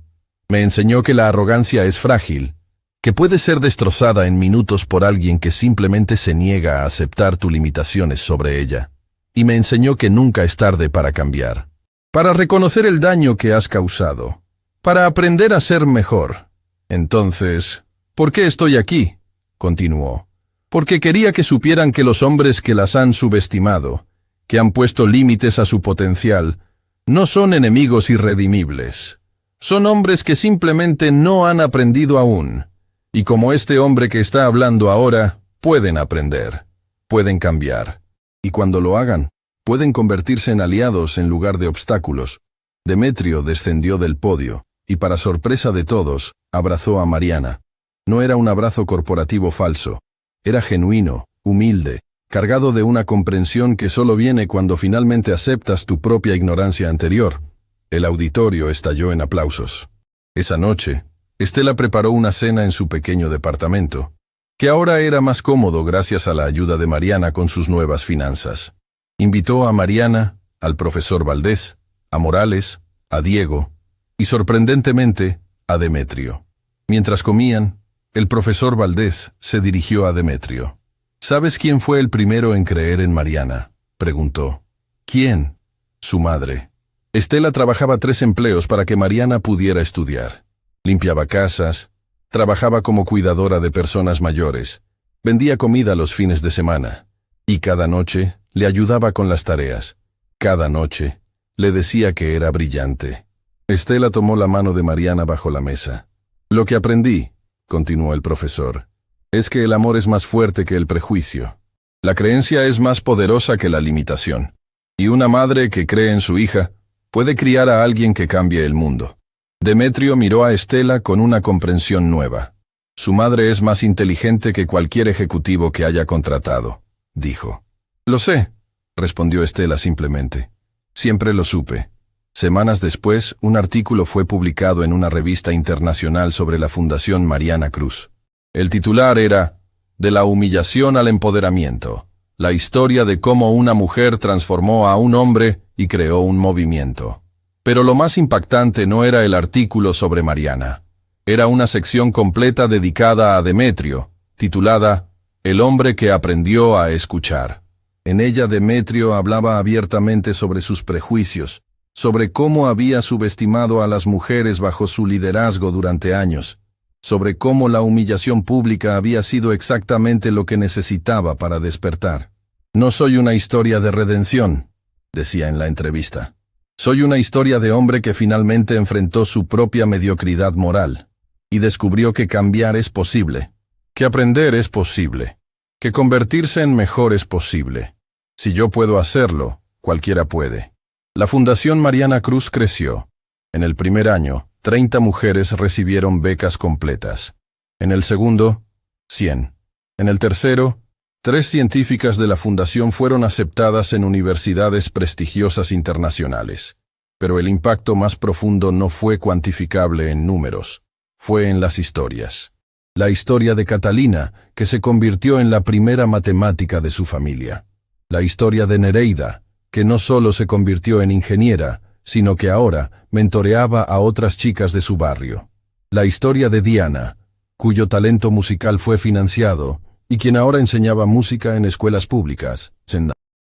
Me enseñó que la arrogancia es frágil, que puede ser destrozada en minutos por alguien que simplemente se niega a aceptar tus limitaciones sobre ella. y me enseñó que nunca es tarde para cambiar, para reconocer el daño que has causado, para aprender a ser mejor. Entonces, ¿por qué estoy aquí?, continuó. Porque quería que supieran que los hombres que las han subestimado, que han puesto límites a su potencial, no son enemigos irredimibles. Son hombres que simplemente no han aprendido aún. Y como este hombre que está hablando ahora, pueden aprender, pueden cambiar. Y cuando lo hagan, pueden convertirse en aliados en lugar de obstáculos. Demetrio descendió del podio, y para sorpresa de todos, abrazó a Mariana. No era un abrazo corporativo falso. Era genuino, humilde, cargado de una comprensión que solo viene cuando finalmente aceptas tu propia ignorancia anterior. El auditorio estalló en aplausos. Esa noche, Estela preparó una cena en su pequeño departamento, que ahora era más cómodo gracias a la ayuda de Mariana con sus nuevas finanzas. Invitó a Mariana, al profesor Valdés, a Morales, a Diego y, sorprendentemente, a Demetrio. Mientras comían, el profesor Valdés se dirigió a Demetrio. ¿Sabes quién fue el primero en creer en Mariana?, preguntó. ¿Quién? Su madre. Estela trabajaba 3 empleos para que Mariana pudiera estudiar. Limpiaba casas, trabajaba como cuidadora de personas mayores, vendía comida los fines de semana, y cada noche le ayudaba con las tareas. Cada noche le decía que era brillante. Estela tomó la mano de Mariana bajo la mesa. Lo que aprendí, continuó el profesor, es que el amor es más fuerte que el prejuicio. La creencia es más poderosa que la limitación. Y una madre que cree en su hija puede criar a alguien que cambie el mundo. Demetrio miró a Estela con una comprensión nueva. Su madre es más inteligente que cualquier ejecutivo que haya contratado, dijo. Lo sé, respondió Estela simplemente. Siempre lo supe. Semanas después, un artículo fue publicado en una revista internacional sobre la Fundación Mariana Cruz. El titular era «De la humillación al empoderamiento. La historia de cómo una mujer transformó a un hombre y creó un movimiento». Pero lo más impactante no era el artículo sobre Mariana. Era una sección completa dedicada a Demetrio, titulada «El hombre que aprendió a escuchar». En ella Demetrio hablaba abiertamente sobre sus prejuicios, sobre cómo había subestimado a las mujeres bajo su liderazgo durante años, sobre cómo la humillación pública había sido exactamente lo que necesitaba para despertar. «No soy una historia de redención», decía en la entrevista. «Soy una historia de hombre que finalmente enfrentó su propia mediocridad moral y descubrió que cambiar es posible, que aprender es posible, que convertirse en mejor es posible. Si yo puedo hacerlo, cualquiera puede». La Fundación Mariana Cruz creció. En el primer año, 30 mujeres recibieron becas completas. En el segundo, 100. En el tercero, 3 científicas de la Fundación fueron aceptadas en universidades prestigiosas internacionales. Pero el impacto más profundo no fue cuantificable en números, fue en las historias. La historia de Catalina, que se convirtió en la primera matemática de su familia. La historia de Nereida, que no solo se convirtió en ingeniera, sino que ahora mentoreaba a otras chicas de su barrio. La historia de Diana, cuyo talento musical fue financiado, y quien ahora enseñaba música en escuelas públicas.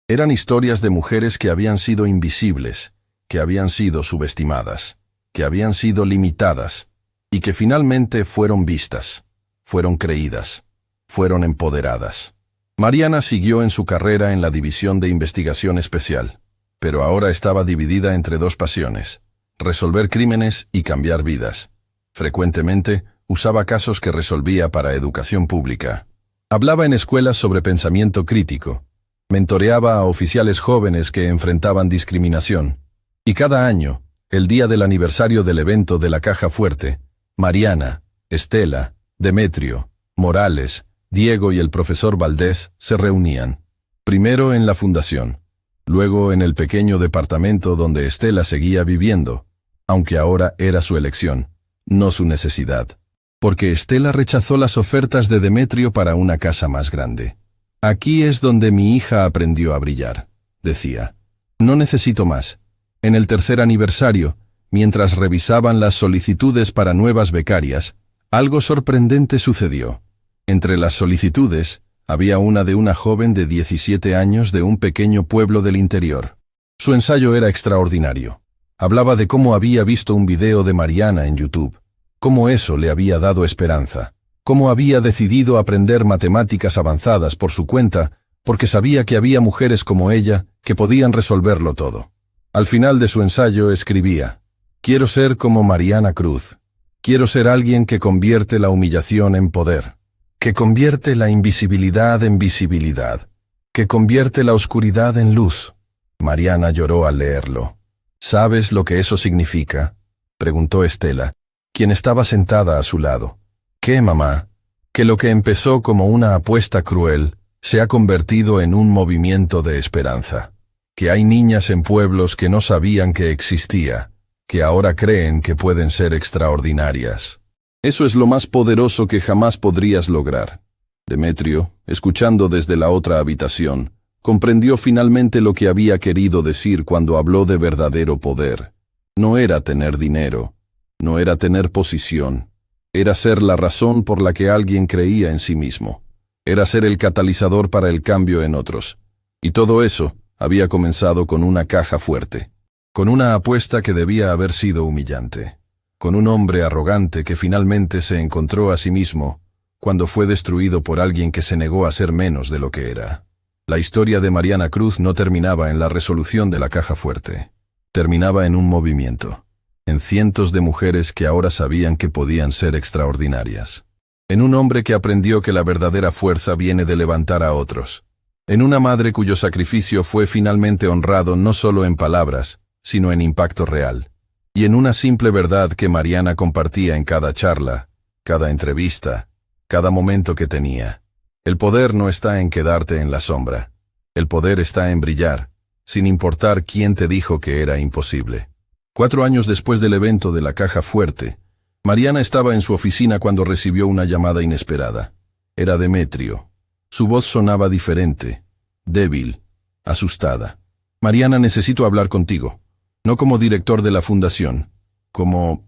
Eran historias de mujeres que habían sido invisibles, que habían sido subestimadas, que habían sido limitadas, y que finalmente fueron vistas, fueron creídas, fueron empoderadas. Mariana siguió en su carrera en la División de Investigación Especial, pero ahora estaba dividida entre 2 pasiones: resolver crímenes y cambiar vidas. Frecuentemente, usaba casos que resolvía para educación pública. Hablaba en escuelas sobre pensamiento crítico. Mentoreaba a oficiales jóvenes que enfrentaban discriminación. Y cada año, el día del aniversario del evento de la Caja Fuerte, Mariana, Estela, Demetrio, Morales, Diego y el profesor Valdés se reunían. Primero en la fundación, luego en el pequeño departamento donde Estela seguía viviendo, aunque ahora era su elección, no su necesidad. Porque Estela rechazó las ofertas de Demetrio para una casa más grande. «Aquí es donde mi hija aprendió a brillar», decía. «No necesito más». En el tercer aniversario, mientras revisaban las solicitudes para nuevas becarias, algo sorprendente sucedió. Entre las solicitudes, Había una de una joven de 17 años de un pequeño pueblo del interior. Su ensayo era extraordinario. Hablaba de cómo había visto un video de Mariana en YouTube, cómo eso le había dado esperanza, cómo había decidido aprender matemáticas avanzadas por su cuenta, porque sabía que había mujeres como ella que podían resolverlo todo. Al final de su ensayo escribía: «Quiero ser como Mariana Cruz. Quiero ser alguien que convierte la humillación en poder, que convierte la invisibilidad en visibilidad, que convierte la oscuridad en luz». Mariana lloró al leerlo. «¿Sabes lo que eso significa?», preguntó Estela, quien estaba sentada a su lado. «¿Qué, mamá?». «Que lo que empezó como una apuesta cruel se ha convertido en un movimiento de esperanza. Que hay niñas en pueblos que no sabían que existía, que ahora creen que pueden ser extraordinarias. Eso es lo más poderoso que jamás podrías lograr». Demetrio, escuchando desde la otra habitación, comprendió finalmente lo que había querido decir cuando habló de verdadero poder. No era tener dinero, no era tener posición, era ser la razón por la que alguien creía en sí mismo, era ser el catalizador para el cambio en otros. Y todo eso había comenzado con una caja fuerte, con una apuesta que debía haber sido humillante, con un hombre arrogante que finalmente se encontró a sí mismo cuando fue destruido por alguien que se negó a ser menos de lo que era. La historia de Mariana Cruz no terminaba en la resolución de la caja fuerte. Terminaba en un movimiento, en cientos de mujeres que ahora sabían que podían ser extraordinarias. En un hombre que aprendió que la verdadera fuerza viene de levantar a otros. En una madre cuyo sacrificio fue finalmente honrado no solo en palabras, sino en impacto real. Y en una simple verdad que Mariana compartía en cada charla, cada entrevista, cada momento que tenía. El poder no está en quedarte en la sombra. El poder está en brillar, sin importar quién te dijo que era imposible. 4 años después del evento de la caja fuerte, Mariana estaba en su oficina cuando recibió una llamada inesperada. Era Demetrio. Su voz sonaba diferente, débil, asustada. «Mariana, necesito hablar contigo. No como director de la fundación. Como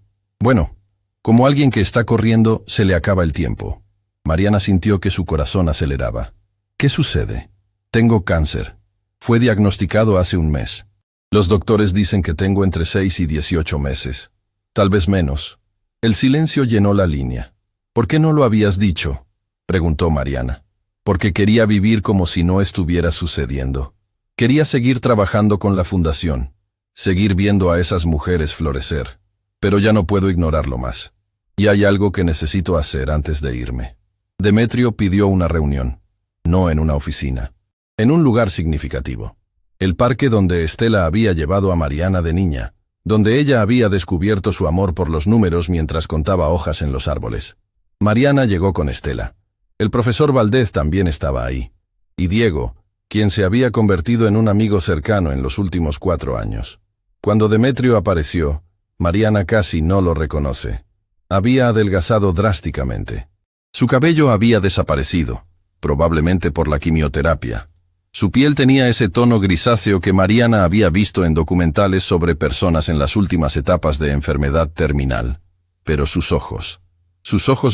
alguien que está corriendo, se le acaba el tiempo». Mariana sintió que su corazón aceleraba. «¿Qué sucede?». «Tengo cáncer. Fue diagnosticado hace un mes. Los doctores dicen que tengo entre 6 y 18 meses. Tal vez menos». El silencio llenó la línea. «¿Por qué no lo habías dicho?», preguntó Mariana. «Porque quería vivir como si no estuviera sucediendo. Quería seguir trabajando con la fundación, seguir viendo a esas mujeres florecer. Pero ya no puedo ignorarlo más. Y hay algo que necesito hacer antes de irme». Demetrio pidió una reunión, no en una oficina, en un lugar significativo. El parque donde Estela había llevado a Mariana de niña, donde ella había descubierto su amor por los números mientras contaba hojas en los árboles. Mariana llegó con Estela. El profesor Valdez también estaba ahí. Y Diego, quien se había convertido en un amigo cercano en los últimos 4 años. Cuando Demetrio apareció, Mariana casi no lo reconoce. Había adelgazado drásticamente. Su cabello había desaparecido, probablemente por la quimioterapia. Su piel tenía ese tono grisáceo que Mariana había visto en documentales sobre personas en las últimas etapas de enfermedad terminal. Pero sus ojos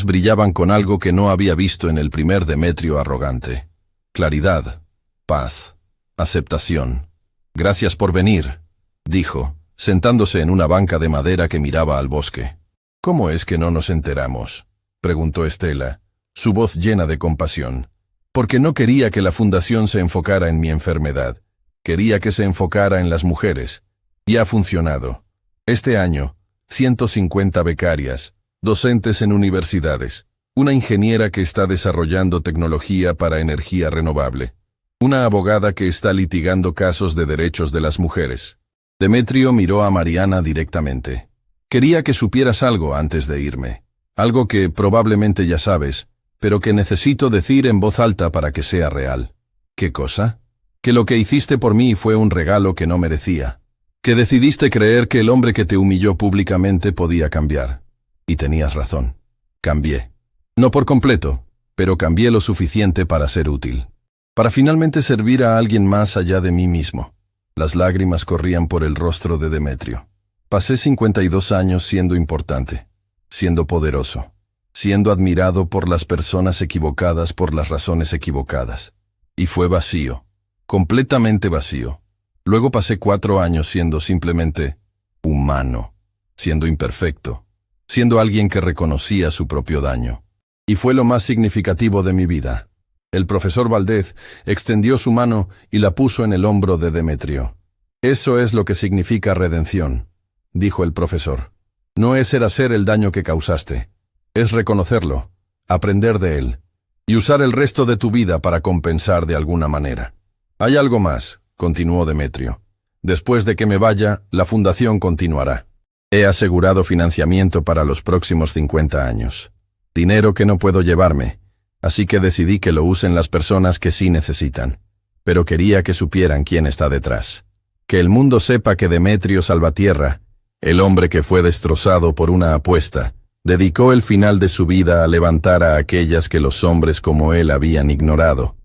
brillaban con algo que no había visto en el primer Demetrio arrogante. Claridad, paz, aceptación. «Gracias por venir», dijo, sentándose en una banca de madera que miraba al bosque. «¿Cómo es que no nos enteramos?», preguntó Estela, su voz llena de compasión. «Porque no quería que la fundación se enfocara en mi enfermedad. Quería que se enfocara en las mujeres. Y ha funcionado. Este año, 150 becarias, docentes en universidades, una ingeniera que está desarrollando tecnología para energía renovable, una abogada que está litigando casos de derechos de las mujeres». Demetrio miró a Mariana directamente. «Quería que supieras algo antes de irme. Algo que probablemente ya sabes, pero que necesito decir en voz alta para que sea real». «¿Qué cosa?». «Que lo que hiciste por mí fue un regalo que no merecía. Que decidiste creer que el hombre que te humilló públicamente podía cambiar. Y tenías razón. Cambié. No por completo, pero cambié lo suficiente para ser útil. Para finalmente servir a alguien más allá de mí mismo». Las lágrimas corrían por el rostro de Demetrio. «Pasé 52 años siendo importante, siendo poderoso, siendo admirado por las personas equivocadas por las razones equivocadas. Y fue vacío, completamente vacío. Luego pasé 4 años siendo simplemente humano, siendo imperfecto, siendo alguien que reconocía su propio daño. Y fue lo más significativo de mi vida. El profesor Valdez extendió su mano y la puso en el hombro de Demetrio. Eso es lo que significa redención, dijo el profesor. No es hacer el daño que causaste. Es reconocerlo, aprender de él, y usar el resto de tu vida para compensar de alguna manera. Hay algo más, continuó Demetrio. Después de que me vaya, la fundación continuará. He asegurado financiamiento para los próximos 50 años. Dinero que no puedo llevarme, así que decidí que lo usen las personas que sí necesitan. Pero quería que supieran quién está detrás. Que el mundo sepa que Demetrio Salvatierra, el hombre que fue destrozado por una apuesta, dedicó el final de su vida a levantar a aquellas que los hombres como él habían ignorado.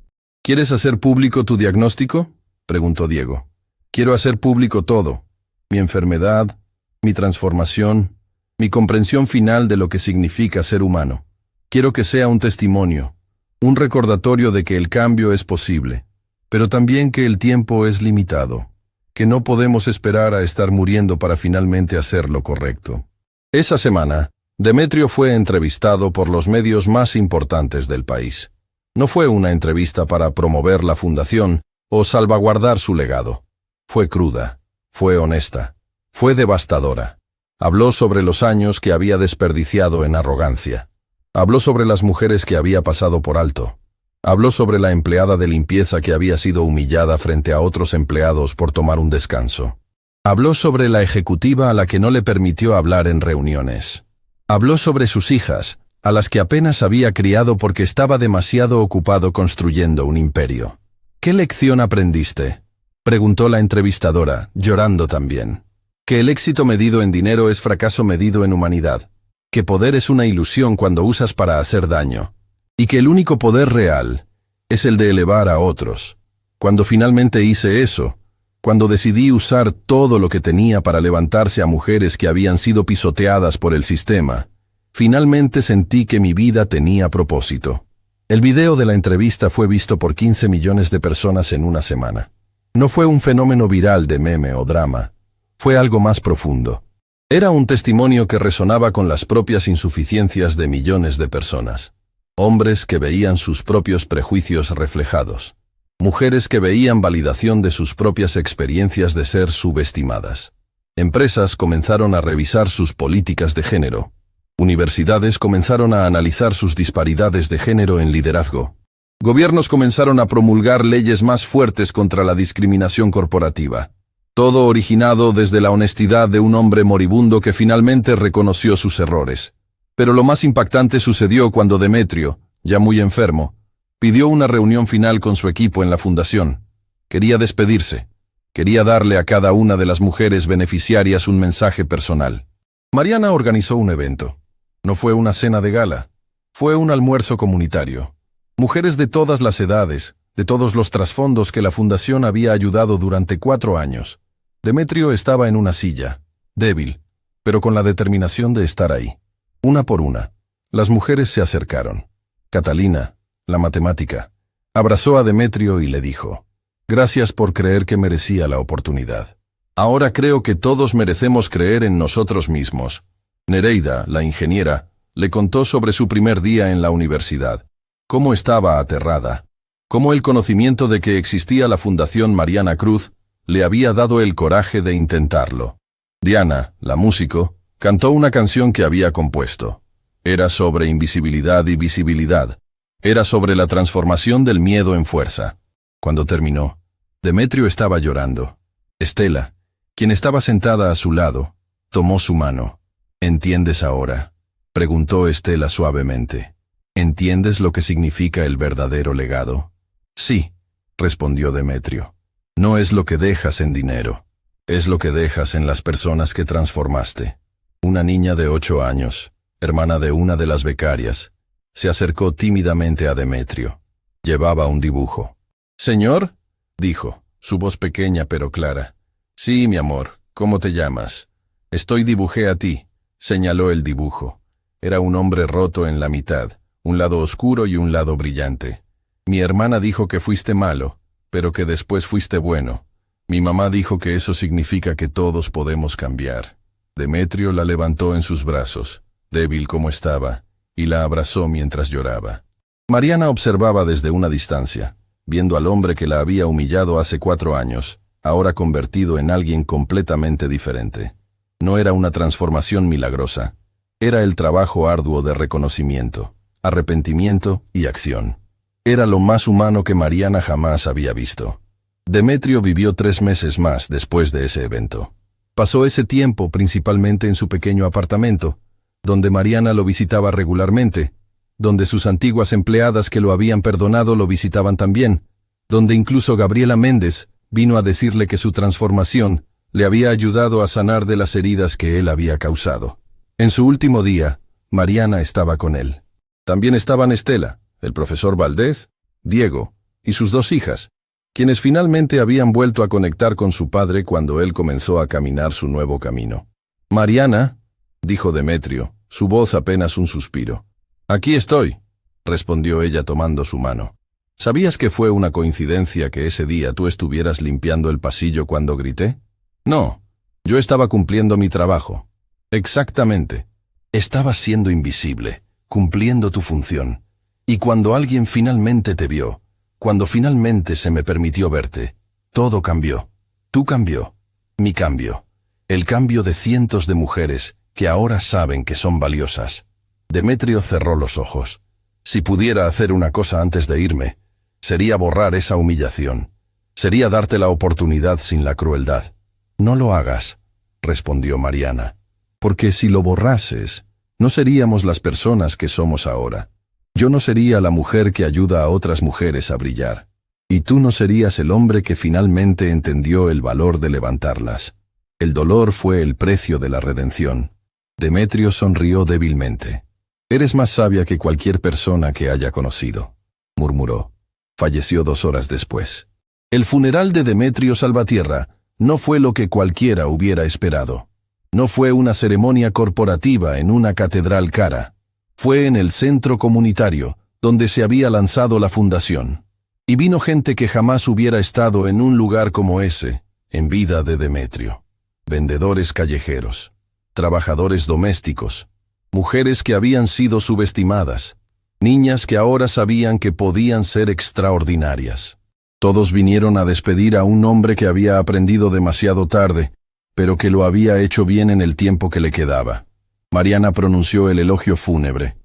¿Quieres hacer público tu diagnóstico?, preguntó Diego. Quiero hacer público todo. Mi enfermedad, mi transformación, mi comprensión final de lo que significa ser humano. Quiero que sea un testimonio, un recordatorio de que el cambio es posible, pero también que el tiempo es limitado, que no podemos esperar a estar muriendo para finalmente hacer lo correcto. Esa semana, Demetrio fue entrevistado por los medios más importantes del país. No fue una entrevista para promover la fundación o salvaguardar su legado. Fue cruda, fue honesta, fue devastadora. Habló sobre los años que había desperdiciado en arrogancia. Habló sobre las mujeres que había pasado por alto. Habló sobre la empleada de limpieza que había sido humillada frente a otros empleados por tomar un descanso. Habló sobre la ejecutiva a la que no le permitió hablar en reuniones. Habló sobre sus hijas, a las que apenas había criado porque estaba demasiado ocupado construyendo un imperio. ¿Qué lección aprendiste?, preguntó la entrevistadora, llorando también. Que el éxito medido en dinero es fracaso medido en humanidad. Que poder es una ilusión cuando usas para hacer daño. Y que el único poder real es el de elevar a otros. Cuando finalmente hice eso, cuando decidí usar todo lo que tenía para levantarse a mujeres que habían sido pisoteadas por el sistema, finalmente sentí que mi vida tenía propósito. El video de la entrevista fue visto por 15 millones de personas en una semana. No fue un fenómeno viral de meme o drama. Fue algo más profundo. Era un testimonio que resonaba con las propias insuficiencias de millones de personas. Hombres que veían sus propios prejuicios reflejados. Mujeres que veían validación de sus propias experiencias de ser subestimadas. Empresas comenzaron a revisar sus políticas de género. Universidades comenzaron a analizar sus disparidades de género en liderazgo. Gobiernos comenzaron a promulgar leyes más fuertes contra la discriminación corporativa. Todo originado desde la honestidad de un hombre moribundo que finalmente reconoció sus errores. Pero lo más impactante sucedió cuando Demetrio, ya muy enfermo, pidió una reunión final con su equipo en la fundación. Quería despedirse. Quería darle a cada una de las mujeres beneficiarias un mensaje personal. Mariana organizó un evento. No fue una cena de gala. Fue un almuerzo comunitario. Mujeres de todas las edades, de todos los trasfondos que la fundación había ayudado durante 4 años. Demetrio estaba en una silla, débil, pero con la determinación de estar ahí. Una por una, las mujeres se acercaron. Catalina, la matemática, abrazó a Demetrio y le dijo: «Gracias por creer que merecía la oportunidad. Ahora creo que todos merecemos creer en nosotros mismos». Nereida, la ingeniera, le contó sobre su primer día en la universidad. Cómo estaba aterrada. Cómo el conocimiento de que existía la Fundación Mariana Cruz le había dado el coraje de intentarlo. Diana, la músico, cantó una canción que había compuesto. Era sobre invisibilidad y visibilidad. Era sobre la transformación del miedo en fuerza. Cuando terminó, Demetrio estaba llorando. Estela, quien estaba sentada a su lado, tomó su mano. «¿Entiendes ahora?», preguntó Estela suavemente. «¿Entiendes lo que significa el verdadero legado?». «Sí», respondió Demetrio. «No es lo que dejas en dinero, es lo que dejas en las personas que transformaste». Una niña de 8 años, hermana de una de las becarias, se acercó tímidamente a Demetrio. Llevaba un dibujo. «¿Señor?», dijo, su voz pequeña pero clara. «Sí, mi amor, ¿cómo te llamas?». «Dibujé a ti», señaló el dibujo. Era un hombre roto en la mitad, un lado oscuro y un lado brillante. Mi hermana dijo que fuiste malo, pero que después fuiste bueno. Mi mamá dijo que eso significa que todos podemos cambiar. Demetrio la levantó en sus brazos, débil como estaba, y la abrazó mientras lloraba. Mariana observaba desde una distancia, viendo al hombre que la había humillado hace 4 años, ahora convertido en alguien completamente diferente. No era una transformación milagrosa, era el trabajo arduo de reconocimiento, arrepentimiento y acción. Era lo más humano que Mariana jamás había visto. Demetrio vivió 3 meses más después de ese evento. Pasó ese tiempo principalmente en su pequeño apartamento, donde Mariana lo visitaba regularmente, donde sus antiguas empleadas que lo habían perdonado lo visitaban también, donde incluso Gabriela Méndez vino a decirle que su transformación le había ayudado a sanar de las heridas que él había causado. En su último día, Mariana estaba con él. También estaban Estela, el profesor Valdez, Diego y sus 2 hijas, quienes finalmente habían vuelto a conectar con su padre cuando él comenzó a caminar su nuevo camino. «Mariana», dijo Demetrio, su voz apenas un suspiro. «Aquí estoy», respondió ella tomando su mano. «¿Sabías que fue una coincidencia que ese día tú estuvieras limpiando el pasillo cuando grité?» «No, yo estaba cumpliendo mi trabajo». «Exactamente. Estabas siendo invisible, cumpliendo tu función. Y cuando alguien finalmente te vio, cuando finalmente se me permitió verte, todo cambió. Tú cambió, mi cambio, el cambio de cientos de mujeres que ahora saben que son valiosas». Demetrio cerró los ojos. «Si pudiera hacer una cosa antes de irme, sería borrar esa humillación. Sería darte la oportunidad sin la crueldad». «No lo hagas», respondió Mariana, «porque si lo borrases, no seríamos las personas que somos ahora. Yo no sería la mujer que ayuda a otras mujeres a brillar. Y tú no serías el hombre que finalmente entendió el valor de levantarlas. El dolor fue el precio de la redención». Demetrio sonrió débilmente. «Eres más sabia que cualquier persona que haya conocido», murmuró. Falleció 2 horas después. El funeral de Demetrio Salvatierra no fue lo que cualquiera hubiera esperado. No fue una ceremonia corporativa en una catedral cara. Fue en el centro comunitario, donde se había lanzado la fundación. Y vino gente que jamás hubiera estado en un lugar como ese, en vida de Demetrio. Vendedores callejeros, trabajadores domésticos, mujeres que habían sido subestimadas, niñas que ahora sabían que podían ser extraordinarias. Todos vinieron a despedir a un hombre que había aprendido demasiado tarde, pero que lo había hecho bien en el tiempo que le quedaba. Mariana pronunció el elogio fúnebre.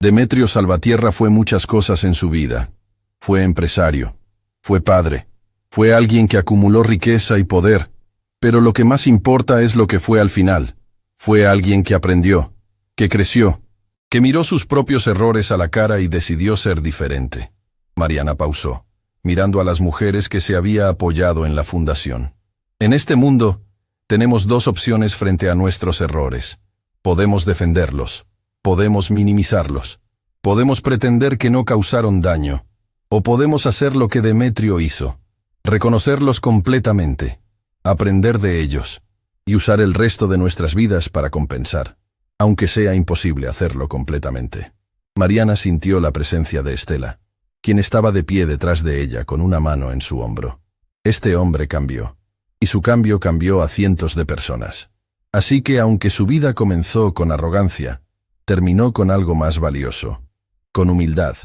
Demetrio Salvatierra fue muchas cosas en su vida. Fue empresario, fue padre, fue alguien que acumuló riqueza y poder, pero lo que más importa es lo que fue al final. Fue alguien que aprendió, que creció, que miró sus propios errores a la cara y decidió ser diferente. Mariana pausó, mirando a las mujeres que se había apoyado en la fundación. En este mundo, tenemos 2 opciones frente a nuestros errores. Podemos defenderlos, podemos minimizarlos, podemos pretender que no causaron daño, o podemos hacer lo que Demetrio hizo, reconocerlos completamente, aprender de ellos, y usar el resto de nuestras vidas para compensar, aunque sea imposible hacerlo completamente. Mariana sintió la presencia de Estela, quien estaba de pie detrás de ella con una mano en su hombro. Este hombre cambió, y su cambio cambió a cientos de personas. Así que aunque su vida comenzó con arrogancia, terminó con algo más valioso, con humildad,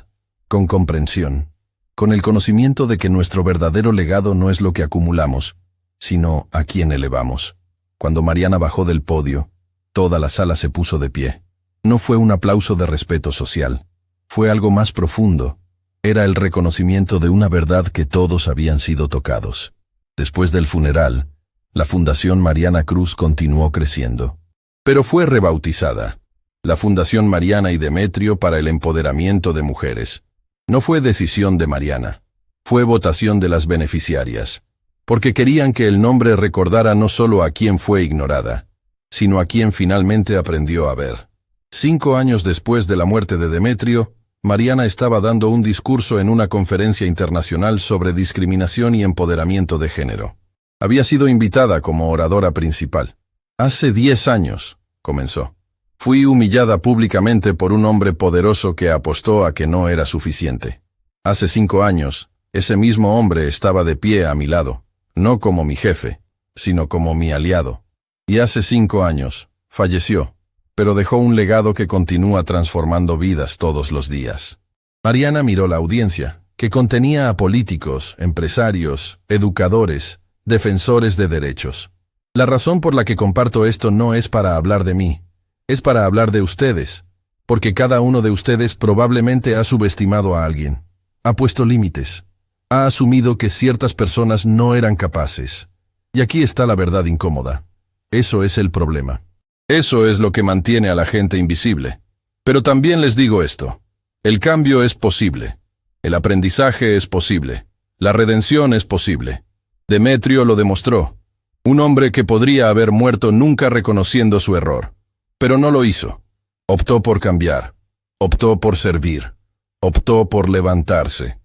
con comprensión, con el conocimiento de que nuestro verdadero legado no es lo que acumulamos, sino a quién elevamos. Cuando Mariana bajó del podio, toda la sala se puso de pie. No fue un aplauso de respeto social, fue algo más profundo. Era el reconocimiento de una verdad que todos habían sido tocados. Después del funeral, la Fundación Mariana Cruz continuó creciendo, pero fue rebautizada. La Fundación Mariana y Demetrio para el Empoderamiento de Mujeres. No fue decisión de Mariana, fue votación de las beneficiarias, porque querían que el nombre recordara no solo a quien fue ignorada, sino a quien finalmente aprendió a ver. 5 años después de la muerte de Demetrio, Mariana estaba dando un discurso en una conferencia internacional sobre discriminación y empoderamiento de género. Había sido invitada como oradora principal. «Hace 10 años», comenzó, Fui humillada públicamente por un hombre poderoso que apostó a que no era suficiente. Hace 5 años, ese mismo hombre estaba de pie a mi lado, no como mi jefe, sino como mi aliado. Y hace 5 años, falleció, pero dejó un legado que continúa transformando vidas todos los días. Mariana miró la audiencia, que contenía a políticos, empresarios, educadores, defensores de derechos. La razón por la que comparto esto no es para hablar de mí, es para hablar de ustedes, porque cada uno de ustedes probablemente ha subestimado a alguien, ha puesto límites, ha asumido que ciertas personas no eran capaces. Y aquí está la verdad incómoda. Eso es el problema. Eso es lo que mantiene a la gente invisible. Pero también les digo esto. El cambio es posible. El aprendizaje es posible. La redención es posible. Demetrio lo demostró. Un hombre que podría haber muerto nunca reconociendo su error. Pero no lo hizo. Optó por cambiar. Optó por servir. Optó por levantarse.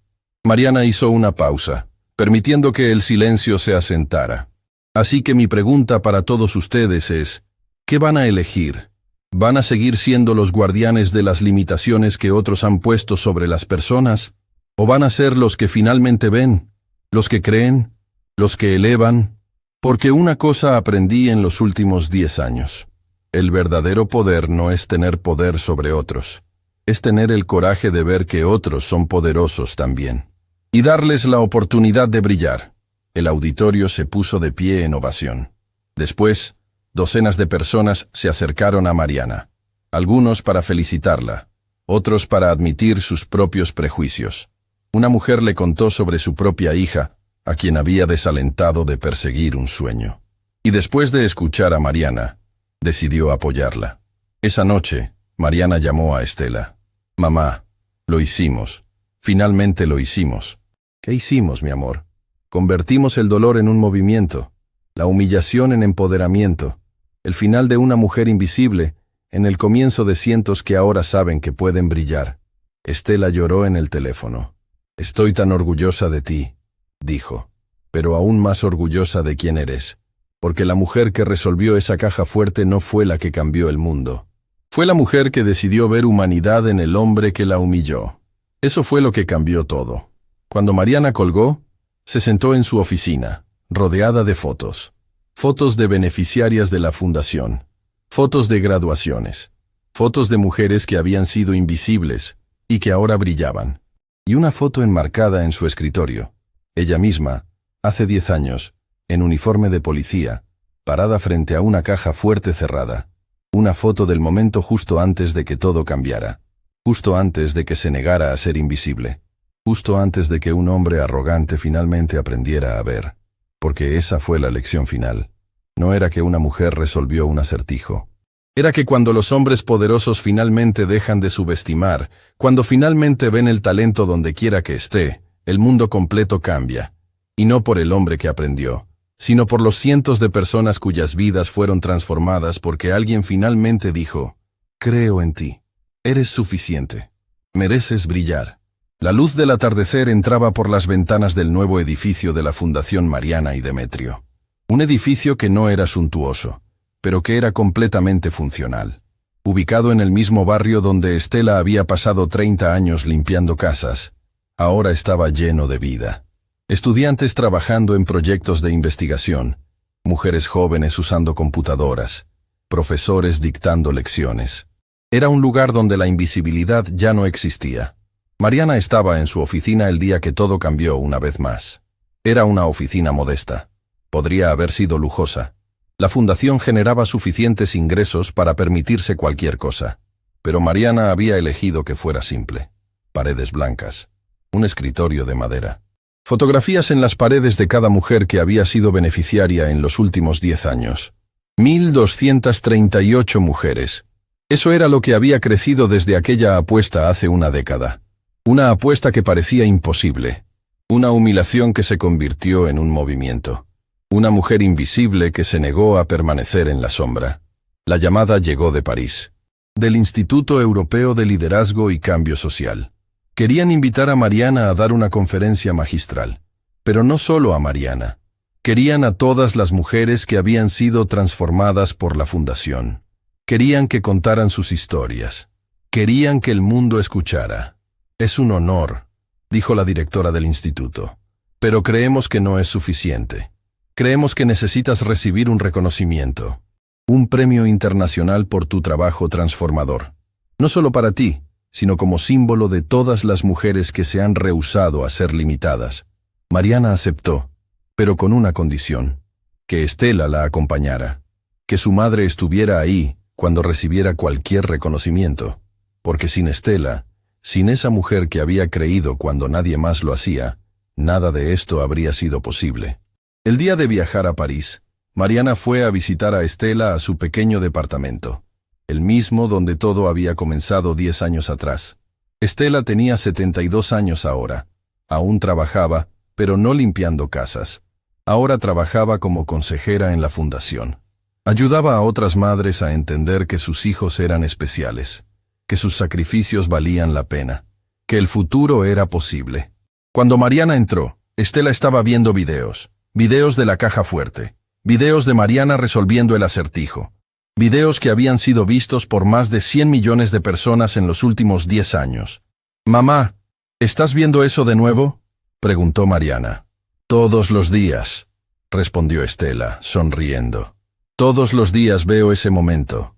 Mariana hizo una pausa, permitiendo que el silencio se asentara. Así que mi pregunta para todos ustedes es, ¿qué van a elegir? ¿Van a seguir siendo los guardianes de las limitaciones que otros han puesto sobre las personas? ¿O van a ser los que finalmente ven, los que creen, los que elevan? Porque una cosa aprendí en los últimos 10 años. El verdadero poder no es tener poder sobre otros, es tener el coraje de ver que otros son poderosos también. Y darles la oportunidad de brillar. El auditorio se puso de pie en ovación. Después, docenas de personas se acercaron a Mariana, algunos para felicitarla, otros para admitir sus propios prejuicios. Una mujer le contó sobre su propia hija, a quien había desalentado de perseguir un sueño. Y después de escuchar a Mariana, decidió apoyarla. Esa noche, Mariana llamó a Estela. «Mamá, lo hicimos. Finalmente lo hicimos». «¿Qué hicimos, mi amor?» «Convertimos el dolor en un movimiento, la humillación en empoderamiento, el final de una mujer invisible, en el comienzo de cientos que ahora saben que pueden brillar». Estela lloró en el teléfono. «Estoy tan orgullosa de ti», dijo, «pero aún más orgullosa de quién eres, porque la mujer que resolvió esa caja fuerte no fue la que cambió el mundo. Fue la mujer que decidió ver humanidad en el hombre que la humilló. Eso fue lo que cambió todo». Cuando Mariana colgó, se sentó en su oficina, rodeada de fotos. Fotos de beneficiarias de la fundación, fotos de graduaciones, fotos de mujeres que habían sido invisibles y que ahora brillaban. Y una foto enmarcada en su escritorio. Ella misma, hace 10 años, en uniforme de policía, parada frente a una caja fuerte cerrada. Una foto del momento justo antes de que todo cambiara. Justo antes de que se negara a ser invisible. Justo antes de que un hombre arrogante finalmente aprendiera a ver. Porque esa fue la lección final. No era que una mujer resolvió un acertijo. Era que cuando los hombres poderosos finalmente dejan de subestimar, cuando finalmente ven el talento donde quiera que esté, el mundo completo cambia. Y no por el hombre que aprendió, sino por los cientos de personas cuyas vidas fueron transformadas porque alguien finalmente dijo, «Creo en ti. Eres suficiente. Mereces brillar». La luz del atardecer entraba por las ventanas del nuevo edificio de la Fundación Mariana y Demetrio. Un edificio que no era suntuoso, pero que era completamente funcional. Ubicado en el mismo barrio donde Estela había pasado 30 años limpiando casas, ahora estaba lleno de vida. Estudiantes trabajando en proyectos de investigación, mujeres jóvenes usando computadoras, profesores dictando lecciones. Era un lugar donde la invisibilidad ya no existía. Mariana estaba en su oficina el día que todo cambió una vez más. Era una oficina modesta. Podría haber sido lujosa. La fundación generaba suficientes ingresos para permitirse cualquier cosa. Pero Mariana había elegido que fuera simple. Paredes blancas. Un escritorio de madera. Fotografías en las paredes de cada mujer que había sido beneficiaria en los últimos 10 años. 1.238 mujeres. Eso era lo que había crecido desde aquella apuesta hace una década. Una apuesta que parecía imposible. Una humillación que se convirtió en un movimiento. Una mujer invisible que se negó a permanecer en la sombra. La llamada llegó de París. Del Instituto Europeo de Liderazgo y Cambio Social. Querían invitar a Mariana a dar una conferencia magistral. Pero no solo a Mariana. Querían a todas las mujeres que habían sido transformadas por la fundación. Querían que contaran sus historias. Querían que el mundo escuchara. Es un honor, dijo la directora del instituto. Pero creemos que no es suficiente. Creemos que necesitas recibir un reconocimiento. Un premio internacional por tu trabajo transformador. No solo para ti, sino como símbolo de todas las mujeres que se han rehusado a ser limitadas. Mariana aceptó, pero con una condición: que Estela la acompañara, que su madre estuviera ahí cuando recibiera cualquier reconocimiento, porque sin Estela, sin esa mujer que había creído cuando nadie más lo hacía, nada de esto habría sido posible. El día de viajar a París, Mariana fue a visitar a Estela a su pequeño departamento, el mismo donde todo había comenzado 10 años atrás. Estela tenía 72 años ahora. Aún trabajaba, pero no limpiando casas. Ahora trabajaba como consejera en la fundación. Ayudaba a otras madres a entender que sus hijos eran especiales, que sus sacrificios valían la pena, que el futuro era posible. Cuando Mariana entró, Estela estaba viendo videos de la caja fuerte, videos de Mariana resolviendo el acertijo, videos que habían sido vistos por más de 100 millones de personas en los últimos 10 años. «Mamá, ¿estás viendo eso de nuevo?», preguntó Mariana. «Todos los días», respondió Estela, sonriendo. «Todos los días veo ese momento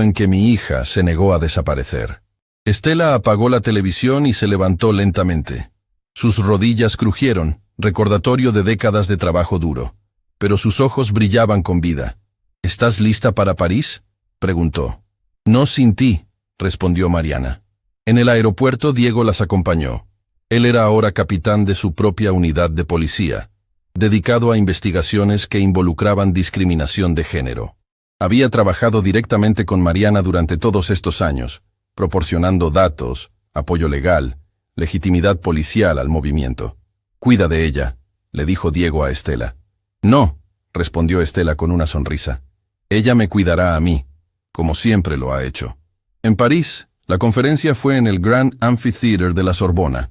en que mi hija se negó a desaparecer». Estela apagó la televisión y se levantó lentamente. Sus rodillas crujieron, recordatorio de décadas de trabajo duro, pero sus ojos brillaban con vida. «¿Estás lista para París?», preguntó. «No sin ti», respondió Mariana. En el aeropuerto Diego las acompañó. Él era ahora capitán de su propia unidad de policía, dedicado a investigaciones que involucraban discriminación de género. Había trabajado directamente con Mariana durante todos estos años, proporcionando datos, apoyo legal, legitimidad policial al movimiento. «Cuida de ella», le dijo Diego a Estela. «No», respondió Estela con una sonrisa. «Ella me cuidará a mí, como siempre lo ha hecho». En París, la conferencia fue en el Grand Amphitheatre de la Sorbona,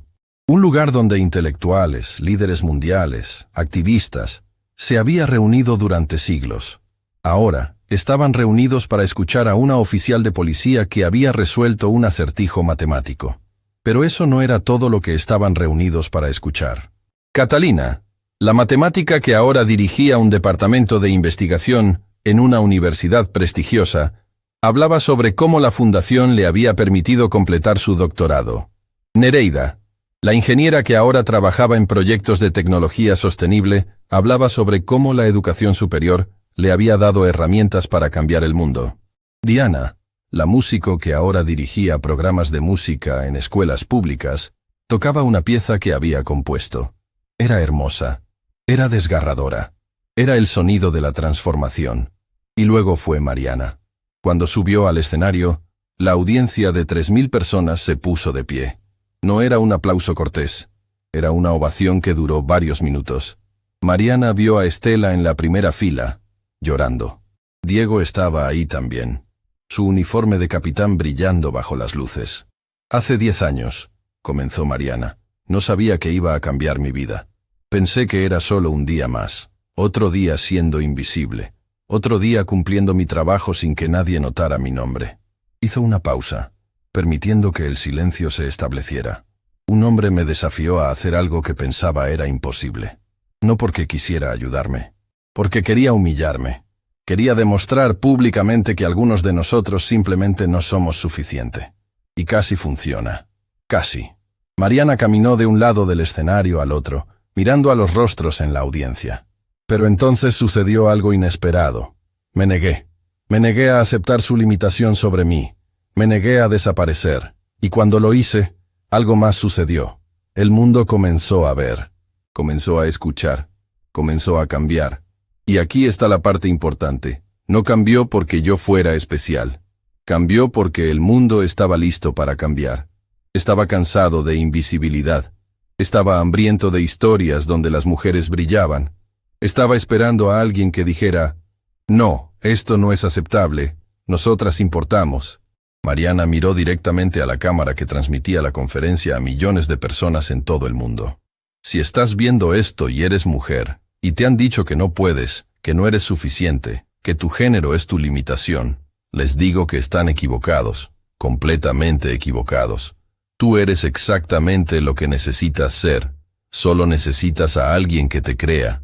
un lugar donde intelectuales, líderes mundiales, activistas, se había reunido durante siglos. Ahora, estaban reunidos para escuchar a una oficial de policía que había resuelto un acertijo matemático. Pero eso no era todo lo que estaban reunidos para escuchar. Catalina, la matemática que ahora dirigía un departamento de investigación en una universidad prestigiosa, hablaba sobre cómo la fundación le había permitido completar su doctorado. Nereida, la ingeniera que ahora trabajaba en proyectos de tecnología sostenible, hablaba sobre cómo la educación superior le había dado herramientas para cambiar el mundo. Diana, la músico que ahora dirigía programas de música en escuelas públicas, tocaba una pieza que había compuesto. Era hermosa, era desgarradora, era el sonido de la transformación. Y luego fue Mariana. Cuando subió al escenario, la audiencia de 3.000 personas se puso de pie. No era un aplauso cortés, era una ovación que duró varios minutos. Mariana vio a Estela en la primera fila, llorando. Diego estaba ahí también, su uniforme de capitán brillando bajo las luces. «Hace 10 años», comenzó Mariana, «no sabía que iba a cambiar mi vida. Pensé que era solo un día más, otro día siendo invisible, otro día cumpliendo mi trabajo sin que nadie notara mi nombre». Hizo una pausa, permitiendo que el silencio se estableciera. «Un hombre me desafió a hacer algo que pensaba era imposible. No porque quisiera ayudarme, porque quería humillarme. Quería demostrar públicamente que algunos de nosotros simplemente no somos suficiente. Y casi funciona. Casi». Mariana caminó de un lado del escenario al otro, mirando a los rostros en la audiencia. Pero entonces sucedió algo inesperado. Me negué. Me negué a aceptar su limitación sobre mí. Me negué a desaparecer. Y cuando lo hice, algo más sucedió. El mundo comenzó a ver. Comenzó a escuchar. Comenzó a cambiar. Y aquí está la parte importante. No cambió porque yo fuera especial. Cambió porque el mundo estaba listo para cambiar. Estaba cansado de invisibilidad. Estaba hambriento de historias donde las mujeres brillaban. Estaba esperando a alguien que dijera: «No, esto no es aceptable. Nosotras importamos». Mariana miró directamente a la cámara que transmitía la conferencia a millones de personas en todo el mundo. «Si estás viendo esto y eres mujer, y te han dicho que no puedes, que no eres suficiente, que tu género es tu limitación, Les digo que están equivocados, completamente equivocados. Tú eres exactamente lo que necesitas ser. Solo necesitas a alguien que te crea.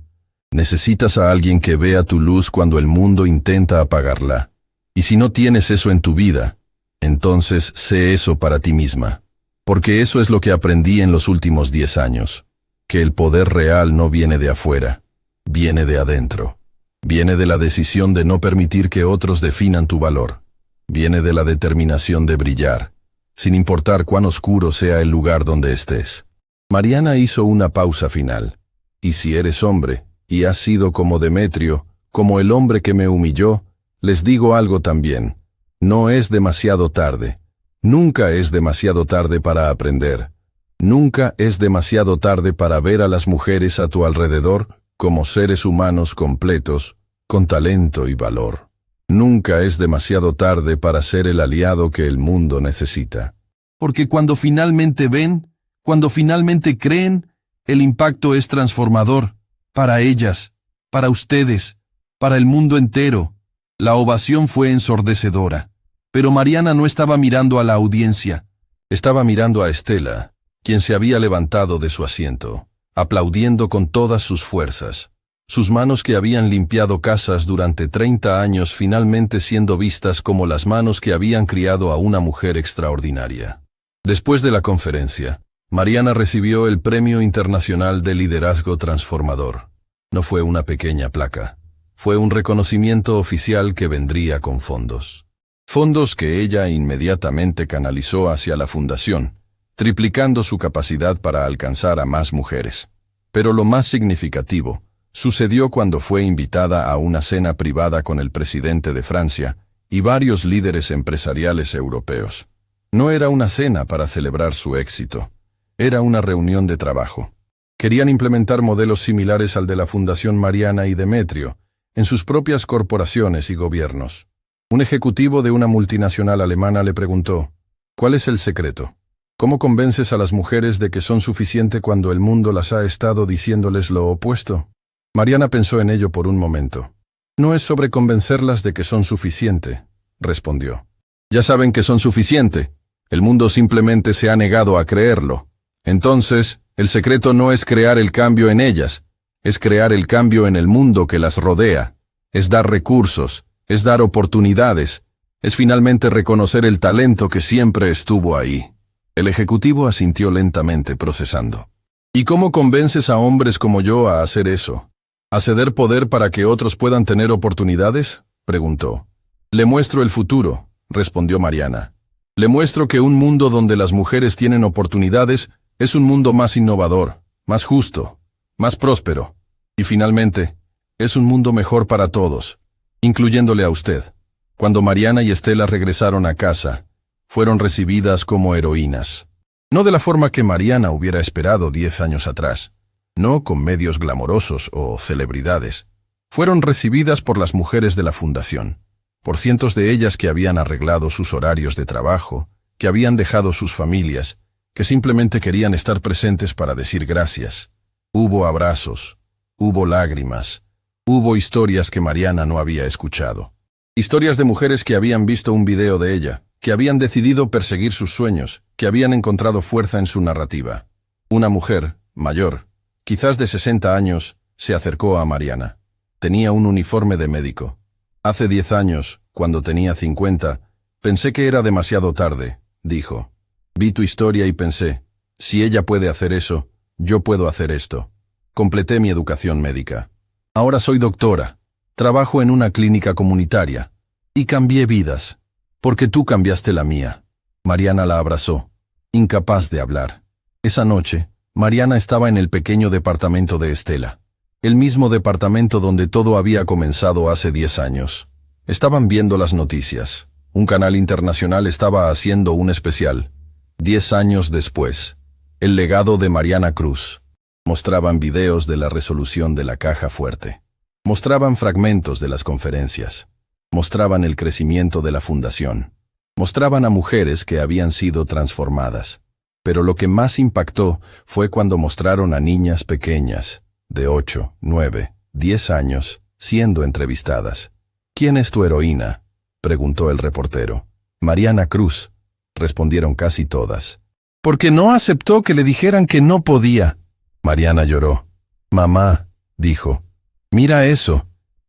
Necesitas a alguien que vea tu luz cuando el mundo intenta apagarla. Y si no tienes eso en tu vida, entonces sé eso para ti misma. Porque eso es lo que aprendí en los últimos 10 años. Que el poder real no viene de afuera, viene de adentro. Viene de la decisión de no permitir que otros definan tu valor. Viene de la determinación de brillar, sin importar cuán oscuro sea el lugar donde estés. Mariana hizo una pausa final. Y si eres hombre, y has sido como Demetrio, como el hombre que me humilló, les digo algo también. No es demasiado tarde. Nunca es demasiado tarde para aprender. Nunca es demasiado tarde para ver a las mujeres a tu alrededor como seres humanos completos, con talento y valor. Nunca es demasiado tarde para ser el aliado que el mundo necesita. Porque cuando finalmente ven, cuando finalmente creen, el impacto es transformador. Para ellas, para ustedes, para el mundo entero. La ovación fue ensordecedora. Pero Mariana no estaba mirando a la audiencia. Estaba mirando a Estela, quien se había levantado de su asiento, aplaudiendo con todas sus fuerzas. Sus manos que habían limpiado casas durante 30 años finalmente siendo vistas como las manos que habían criado a una mujer extraordinaria. Después de la conferencia, Mariana recibió el Premio Internacional de Liderazgo Transformador. No fue una pequeña placa. Fue un reconocimiento oficial que vendría con fondos. Fondos que ella inmediatamente canalizó hacia la fundación, triplicando su capacidad para alcanzar a más mujeres. Pero lo más significativo sucedió cuando fue invitada a una cena privada con el presidente de Francia y varios líderes empresariales europeos. No era una cena para celebrar su éxito. Era una reunión de trabajo. Querían implementar modelos similares al de la Fundación Mariana y Demetrio en sus propias corporaciones y gobiernos. Un ejecutivo de una multinacional alemana le preguntó, ¿cuál es el secreto? ¿Cómo convences a las mujeres de que son suficiente cuando el mundo las ha estado diciéndoles lo opuesto? Mariana pensó en ello por un momento. No es sobre convencerlas de que son suficiente, respondió. Ya saben que son suficiente. El mundo simplemente se ha negado a creerlo. Entonces, el secreto no es crear el cambio en ellas, es crear el cambio en el mundo que las rodea, es dar recursos, es dar oportunidades, es finalmente reconocer el talento que siempre estuvo ahí. El ejecutivo asintió lentamente, procesando. ¿Y cómo convences a hombres como yo a hacer eso? ¿A ceder poder para que otros puedan tener oportunidades?, preguntó. Le muestro el futuro, respondió Mariana. Le muestro que un mundo donde las mujeres tienen oportunidades es un mundo más innovador, más justo, más próspero. Y finalmente, es un mundo mejor para todos, incluyéndole a usted. Cuando Mariana y Estela regresaron a casa, fueron recibidas como heroínas. No de la forma que Mariana hubiera esperado 10 años atrás. No con medios glamorosos o celebridades. Fueron recibidas por las mujeres de la fundación, por cientos de ellas que habían arreglado sus horarios de trabajo, que habían dejado sus familias, que simplemente querían estar presentes para decir gracias. Hubo abrazos, hubo lágrimas, hubo historias que Mariana no había escuchado. Historias de mujeres que habían visto un video de ella, que habían decidido perseguir sus sueños, que habían encontrado fuerza en su narrativa. Una mujer, mayor, quizás de 60 años, se acercó a Mariana. Tenía un uniforme de médico. Hace 10 años, cuando tenía 50, pensé que era demasiado tarde, dijo. Vi tu historia y pensé, si ella puede hacer eso, yo puedo hacer esto. Completé mi educación médica. Ahora soy doctora, trabajo en una clínica comunitaria, y cambié vidas, porque tú cambiaste la mía. Mariana la abrazó, incapaz de hablar. Esa noche, Mariana estaba en el pequeño departamento de Estela, el mismo departamento donde todo había comenzado hace 10 años. Estaban viendo las noticias. Un canal internacional estaba haciendo un especial. 10 años después, el legado de Mariana Cruz. Mostraban videos de la resolución de la caja fuerte. Mostraban fragmentos de las conferencias. Mostraban el crecimiento de la fundación. Mostraban a mujeres que habían sido transformadas. Pero lo que más impactó fue cuando mostraron a niñas pequeñas, de 8, 9, 10 años, siendo entrevistadas. ¿Quién es tu heroína? preguntó el reportero. Mariana Cruz, respondieron casi todas. Porque no aceptó que le dijeran que no podía. Mariana lloró. Mamá, dijo, mira eso.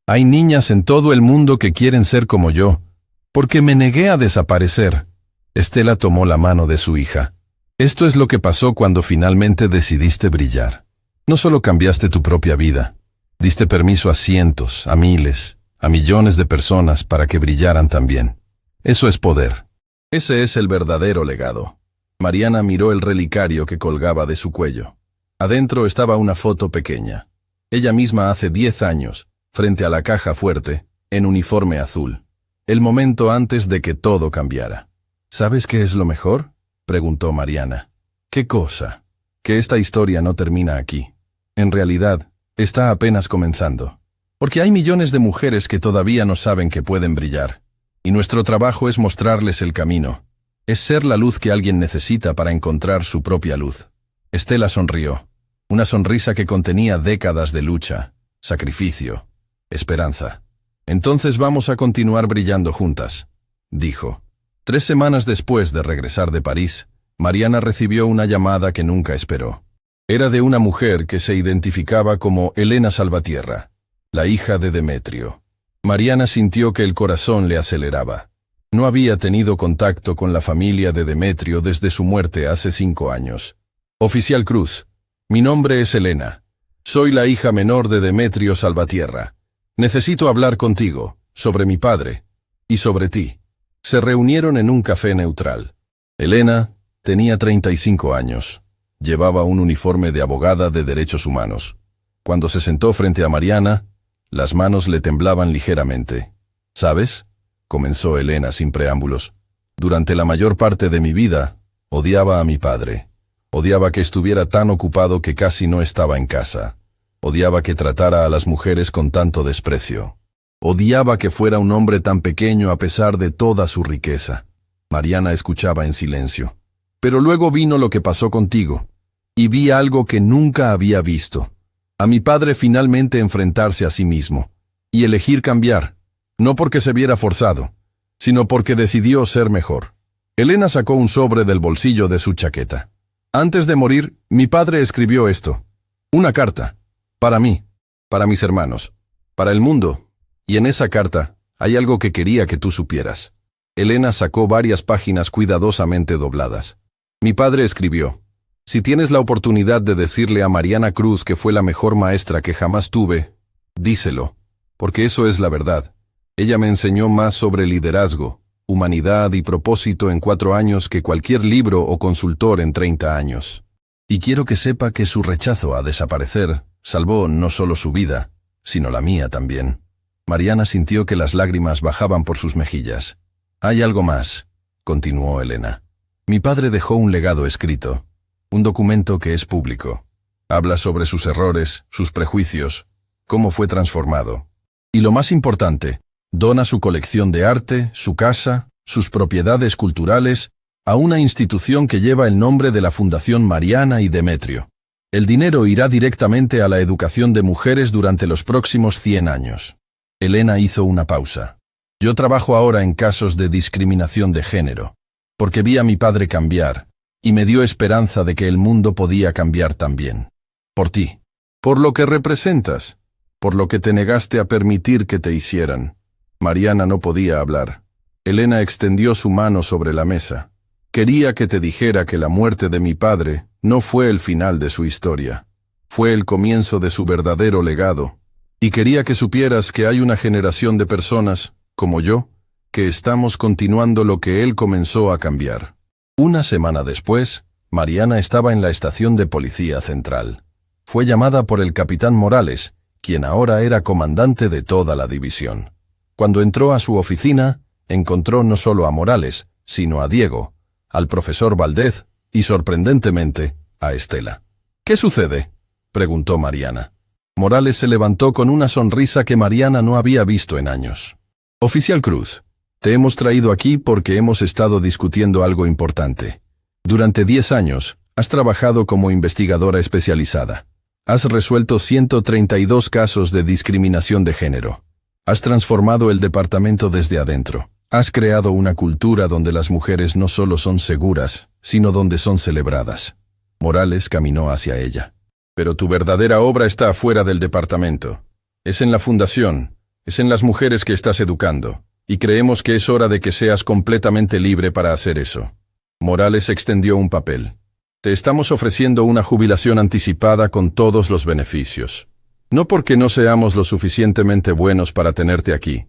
Hay niñas en todo el mundo que quieren ser como yo. Porque me negué a desaparecer. Estela tomó la mano de su hija. Esto es lo que pasó cuando finalmente decidiste brillar. No solo cambiaste tu propia vida, diste permiso a cientos, a miles, a millones de personas para que brillaran también. Eso es poder. Ese es el verdadero legado. Mariana miró el relicario que colgaba de su cuello. Adentro estaba una foto pequeña. Ella misma hace 10 años, frente a la caja fuerte, en uniforme azul. El momento antes de que todo cambiara. ¿Sabes qué es lo mejor?, preguntó Mariana. ¿Qué cosa? Que esta historia no termina aquí. En realidad, está apenas comenzando. Porque hay millones de mujeres que todavía no saben que pueden brillar. Y nuestro trabajo es mostrarles el camino. Es ser la luz que alguien necesita para encontrar su propia luz. Estela sonrió. Una sonrisa que contenía décadas de lucha, sacrificio, esperanza. Entonces vamos a continuar brillando juntas, dijo. 3 semanas después de regresar de París, Mariana recibió una llamada que nunca esperó. Era de una mujer que se identificaba como Elena Salvatierra, la hija de Demetrio. Mariana sintió que el corazón le aceleraba. No había tenido contacto con la familia de Demetrio desde su muerte hace 5 años. Oficial Cruz, mi nombre es Elena. Soy la hija menor de Demetrio Salvatierra. Necesito hablar contigo, sobre mi padre, y sobre ti. Se reunieron en un café neutral. Elena tenía 35 años. Llevaba un uniforme de abogada de derechos humanos. Cuando se sentó frente a Mariana, las manos le temblaban ligeramente. ¿Sabes?, comenzó Elena sin preámbulos. Durante la mayor parte de mi vida, odiaba a mi padre. Odiaba que estuviera tan ocupado que casi no estaba en casa. Odiaba que tratara a las mujeres con tanto desprecio. Odiaba que fuera un hombre tan pequeño a pesar de toda su riqueza. Mariana escuchaba en silencio. Pero luego vino lo que pasó contigo, y vi algo que nunca había visto. A mi padre finalmente enfrentarse a sí mismo, y elegir cambiar, no porque se viera forzado, sino porque decidió ser mejor. Elena sacó un sobre del bolsillo de su chaqueta. Antes de morir, mi padre escribió esto. Una carta. Para mí, para mis hermanos, para el mundo. Y en esa carta hay algo que quería que tú supieras. Elena sacó varias páginas cuidadosamente dobladas. Mi padre escribió: si tienes la oportunidad de decirle a Mariana Cruz que fue la mejor maestra que jamás tuve, díselo, porque eso es la verdad. Ella me enseñó más sobre liderazgo, humanidad y propósito en 4 años que cualquier libro o consultor en 30 años. Y quiero que sepa que su rechazo a desaparecer salvó no solo su vida, sino la mía también. Mariana sintió que las lágrimas bajaban por sus mejillas. Hay algo más, continuó Elena. Mi padre dejó un legado escrito, un documento que es público. Habla sobre sus errores, sus prejuicios, cómo fue transformado. Y lo más importante, dona su colección de arte, su casa, sus propiedades culturales, a una institución que lleva el nombre de la Fundación Mariana y Demetrio. El dinero irá directamente a la educación de mujeres durante los próximos 100 años. Elena hizo una pausa. Yo trabajo ahora en casos de discriminación de género, porque vi a mi padre cambiar, y me dio esperanza de que el mundo podía cambiar también. Por ti. Por lo que representas. Por lo que te negaste a permitir que te hicieran. Mariana no podía hablar. Elena extendió su mano sobre la mesa. Quería que te dijera que la muerte de mi padre no fue el final de su historia. Fue el comienzo de su verdadero legado. Y quería que supieras que hay una generación de personas, como yo, que estamos continuando lo que él comenzó a cambiar. Una semana después, Mariana estaba en la estación de policía central. Fue llamada por el capitán Morales, quien ahora era comandante de toda la división. Cuando entró a su oficina, encontró no solo a Morales, sino a Diego, al profesor Valdez y, sorprendentemente, a Estela. ¿Qué sucede?, preguntó Mariana. Morales se levantó con una sonrisa que Mariana no había visto en años. Oficial Cruz, te hemos traído aquí porque hemos estado discutiendo algo importante. Durante 10 años, has trabajado como investigadora especializada. Has resuelto 132 casos de discriminación de género. Has transformado el departamento desde adentro. Has creado una cultura donde las mujeres no solo son seguras, sino donde son celebradas. Morales caminó hacia ella. Pero tu verdadera obra está afuera del departamento. Es en la fundación, es en las mujeres que estás educando, y creemos que es hora de que seas completamente libre para hacer eso. Morales extendió un papel. Te estamos ofreciendo una jubilación anticipada con todos los beneficios. No porque no seamos lo suficientemente buenos para tenerte aquí,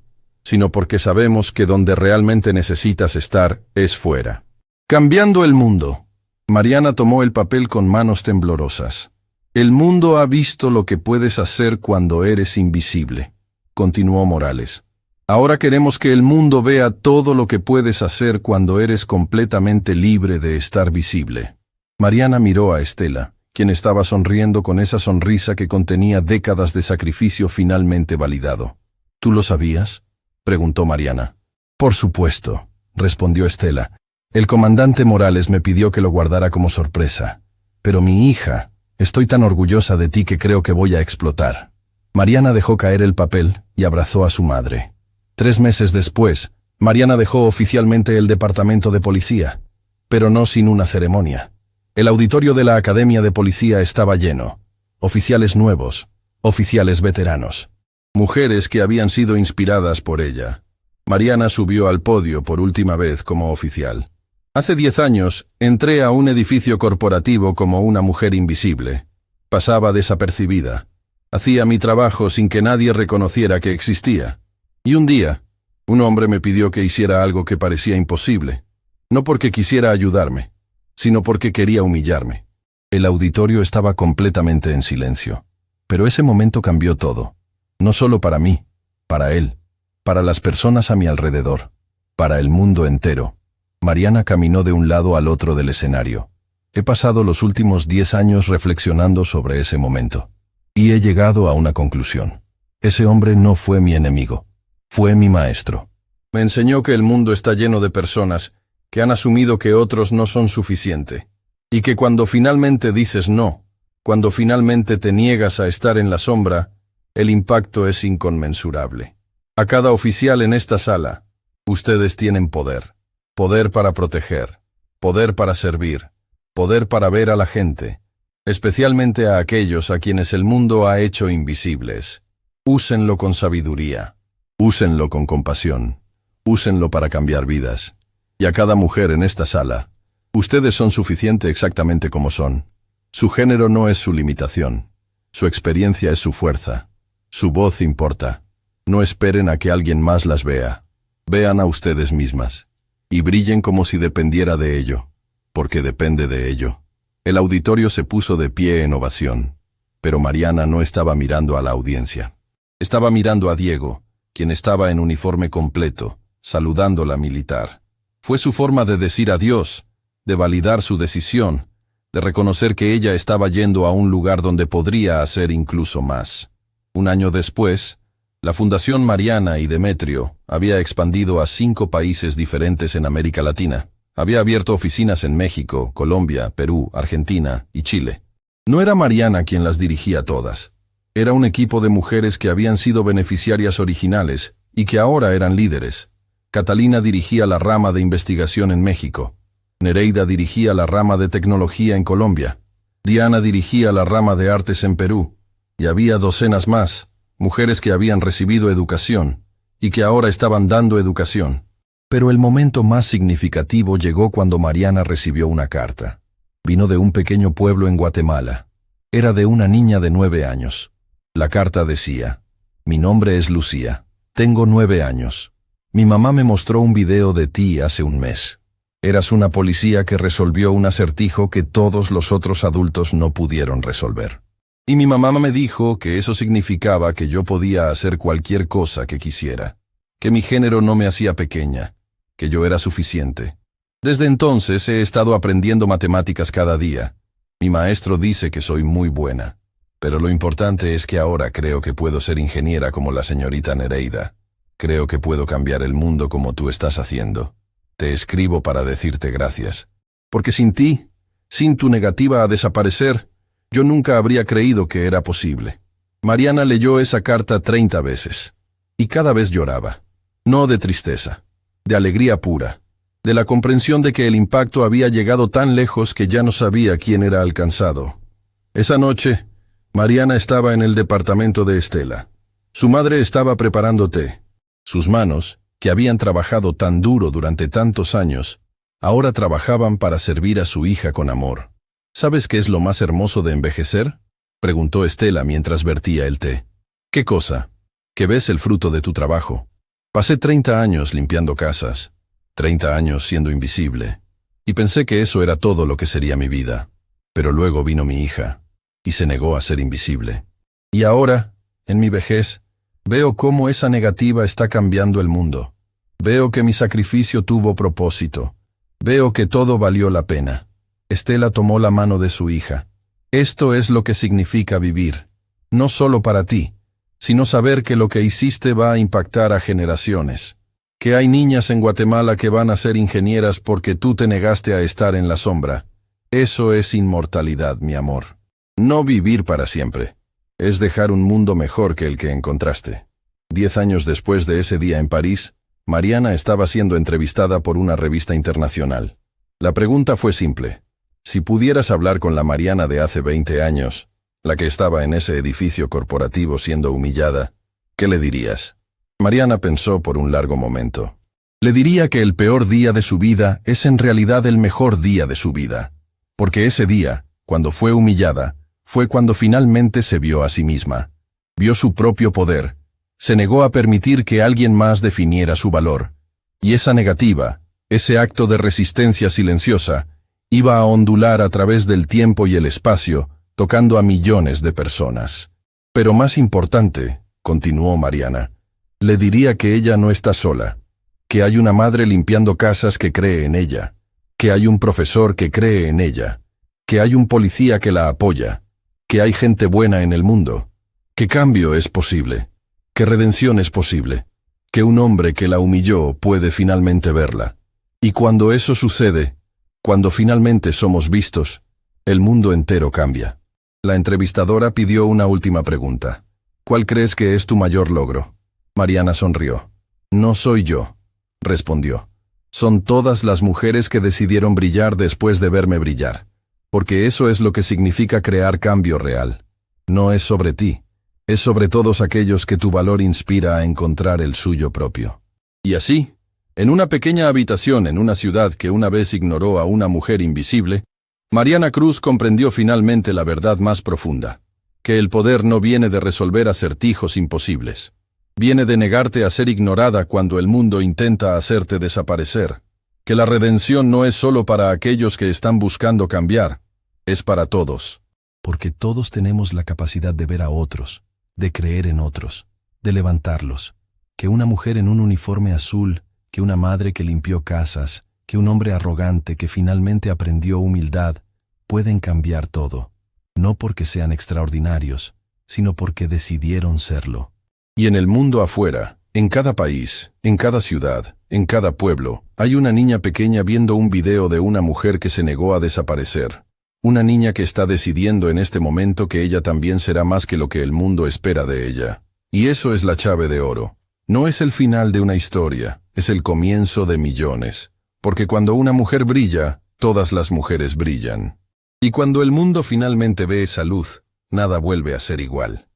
sino porque sabemos que donde realmente necesitas estar es fuera. Cambiando el mundo. Mariana tomó el papel con manos temblorosas. El mundo ha visto lo que puedes hacer cuando eres invisible, continuó Morales. Ahora queremos que el mundo vea todo lo que puedes hacer cuando eres completamente libre de estar visible. Mariana miró a Estela, quien estaba sonriendo con esa sonrisa que contenía décadas de sacrificio finalmente validado. ¿Tú lo sabías?, preguntó Mariana. Por supuesto, respondió Estela. El comandante Morales me pidió que lo guardara como sorpresa. Pero mi hija, estoy tan orgullosa de ti que creo que voy a explotar. Mariana dejó caer el papel y abrazó a su madre. 3 meses después, Mariana dejó oficialmente el departamento de policía, pero no sin una ceremonia. El auditorio de la Academia de Policía estaba lleno. Oficiales nuevos, oficiales veteranos. Mujeres que habían sido inspiradas por ella. Mariana subió al podio por última vez como oficial. Hace 10 años, entré a un edificio corporativo como una mujer invisible. Pasaba desapercibida. Hacía mi trabajo sin que nadie reconociera que existía. Y un día, un hombre me pidió que hiciera algo que parecía imposible. No porque quisiera ayudarme, sino porque quería humillarme. El auditorio estaba completamente en silencio. Pero ese momento cambió todo. No solo para mí, para él, para las personas a mi alrededor, para el mundo entero. Mariana caminó de un lado al otro del escenario. He pasado los últimos 10 años reflexionando sobre ese momento. Y he llegado a una conclusión. Ese hombre no fue mi enemigo. Fue mi maestro. Me enseñó que el mundo está lleno de personas que han asumido que otros no son suficiente. Y que cuando finalmente dices no, cuando finalmente te niegas a estar en la sombra, el impacto es inconmensurable. A cada oficial en esta sala, ustedes tienen poder. Poder para proteger, poder para servir, poder para ver a la gente, especialmente a aquellos a quienes el mundo ha hecho invisibles. Úsenlo con sabiduría, úsenlo con compasión, úsenlo para cambiar vidas. Y a cada mujer en esta sala, ustedes son suficiente exactamente como son. Su género no es su limitación, su experiencia es su fuerza, su voz importa. No esperen a que alguien más las vea, vean a ustedes mismas. Y brillen como si dependiera de ello, porque depende de ello. El auditorio se puso de pie en ovación, pero Mariana no estaba mirando a la audiencia. Estaba mirando a Diego, quien estaba en uniforme completo, saludándola militar. Fue su forma de decir adiós, de validar su decisión, de reconocer que ella estaba yendo a un lugar donde podría hacer incluso más. Un año después, la Fundación Mariana y Demetrio había expandido a 5 países diferentes en América Latina. Había abierto oficinas en México, Colombia, Perú, Argentina y Chile. No era Mariana quien las dirigía todas. Era un equipo de mujeres que habían sido beneficiarias originales y que ahora eran líderes. Catalina dirigía la rama de investigación en México. Nereida dirigía la rama de tecnología en Colombia. Diana dirigía la rama de artes en Perú. Y había docenas más. Mujeres que habían recibido educación y que ahora estaban dando educación. Pero el momento más significativo llegó cuando Mariana recibió una carta. Vino de un pequeño pueblo en Guatemala. Era de una niña de 9 años. La carta decía: mi nombre es Lucía. Tengo 9 años. Mi mamá me mostró un video de ti hace un mes. Eras una policía que resolvió un acertijo que todos los otros adultos no pudieron resolver. Y mi mamá me dijo que eso significaba que yo podía hacer cualquier cosa que quisiera, que mi género no me hacía pequeña, que yo era suficiente. Desde entonces he estado aprendiendo matemáticas cada día. Mi maestro dice que soy muy buena, pero lo importante es que ahora creo que puedo ser ingeniera como la señorita Nereida. Creo que puedo cambiar el mundo como tú estás haciendo. Te escribo para decirte gracias. Porque sin ti, sin tu negativa a desaparecer, yo nunca habría creído que era posible. Mariana leyó esa carta 30 veces. Y cada vez lloraba. No de tristeza, de alegría pura, de la comprensión de que el impacto había llegado tan lejos que ya no sabía quién era alcanzado. Esa noche, Mariana estaba en el departamento de Estela. Su madre estaba preparando té. Sus manos, que habían trabajado tan duro durante tantos años, ahora trabajaban para servir a su hija con amor. ¿Sabes qué es lo más hermoso de envejecer?, preguntó Estela mientras vertía el té. ¿Qué cosa? Que ves el fruto de tu trabajo. Pasé 30 años limpiando casas, 30 años siendo invisible, y pensé que eso era todo lo que sería mi vida. Pero luego vino mi hija, y se negó a ser invisible. Y ahora, en mi vejez, veo cómo esa negativa está cambiando el mundo. Veo que mi sacrificio tuvo propósito. Veo que todo valió la pena. Estela tomó la mano de su hija. Esto es lo que significa vivir. No solo para ti, sino saber que lo que hiciste va a impactar a generaciones. Que hay niñas en Guatemala que van a ser ingenieras porque tú te negaste a estar en la sombra. Eso es inmortalidad, mi amor. No vivir para siempre. Es dejar un mundo mejor que el que encontraste. 10 años después de ese día en París, Mariana estaba siendo entrevistada por una revista internacional. La pregunta fue simple. Si pudieras hablar con la Mariana de hace 20 años, la que estaba en ese edificio corporativo siendo humillada, ¿qué le dirías? Mariana pensó por un largo momento. Le diría que el peor día de su vida es en realidad el mejor día de su vida. Porque ese día, cuando fue humillada, fue cuando finalmente se vio a sí misma. Vio su propio poder. Se negó a permitir que alguien más definiera su valor. Y esa negativa, ese acto de resistencia silenciosa, iba a ondular a través del tiempo y el espacio, tocando a millones de personas. Pero más importante, continuó Mariana, le diría que ella no está sola, que hay una madre limpiando casas que cree en ella, que hay un profesor que cree en ella, que hay un policía que la apoya, que hay gente buena en el mundo, que cambio es posible, que redención es posible, que un hombre que la humilló puede finalmente verla. Y cuando eso sucede, cuando finalmente somos vistos, el mundo entero cambia. La entrevistadora pidió una última pregunta. ¿Cuál crees que es tu mayor logro? Mariana sonrió. No soy yo, respondió. Son todas las mujeres que decidieron brillar después de verme brillar. Porque eso es lo que significa crear cambio real. No es sobre ti, es sobre todos aquellos que tu valor inspira a encontrar el suyo propio. Y así, en una pequeña habitación en una ciudad que una vez ignoró a una mujer invisible, Mariana Cruz comprendió finalmente la verdad más profunda, que el poder no viene de resolver acertijos imposibles. Viene de negarte a ser ignorada cuando el mundo intenta hacerte desaparecer, que la redención no es solo para aquellos que están buscando cambiar, es para todos. Porque todos tenemos la capacidad de ver a otros, de creer en otros, de levantarlos. Que una mujer en un uniforme azul, que una madre que limpió casas, que un hombre arrogante que finalmente aprendió humildad, pueden cambiar todo. No porque sean extraordinarios, sino porque decidieron serlo. Y en el mundo afuera, en cada país, en cada ciudad, en cada pueblo, hay una niña pequeña viendo un video de una mujer que se negó a desaparecer. Una niña que está decidiendo en este momento que ella también será más que lo que el mundo espera de ella. Y eso es la llave de oro. No es el final de una historia, es el comienzo de millones. Porque cuando una mujer brilla, todas las mujeres brillan. Y cuando el mundo finalmente ve esa luz, nada vuelve a ser igual.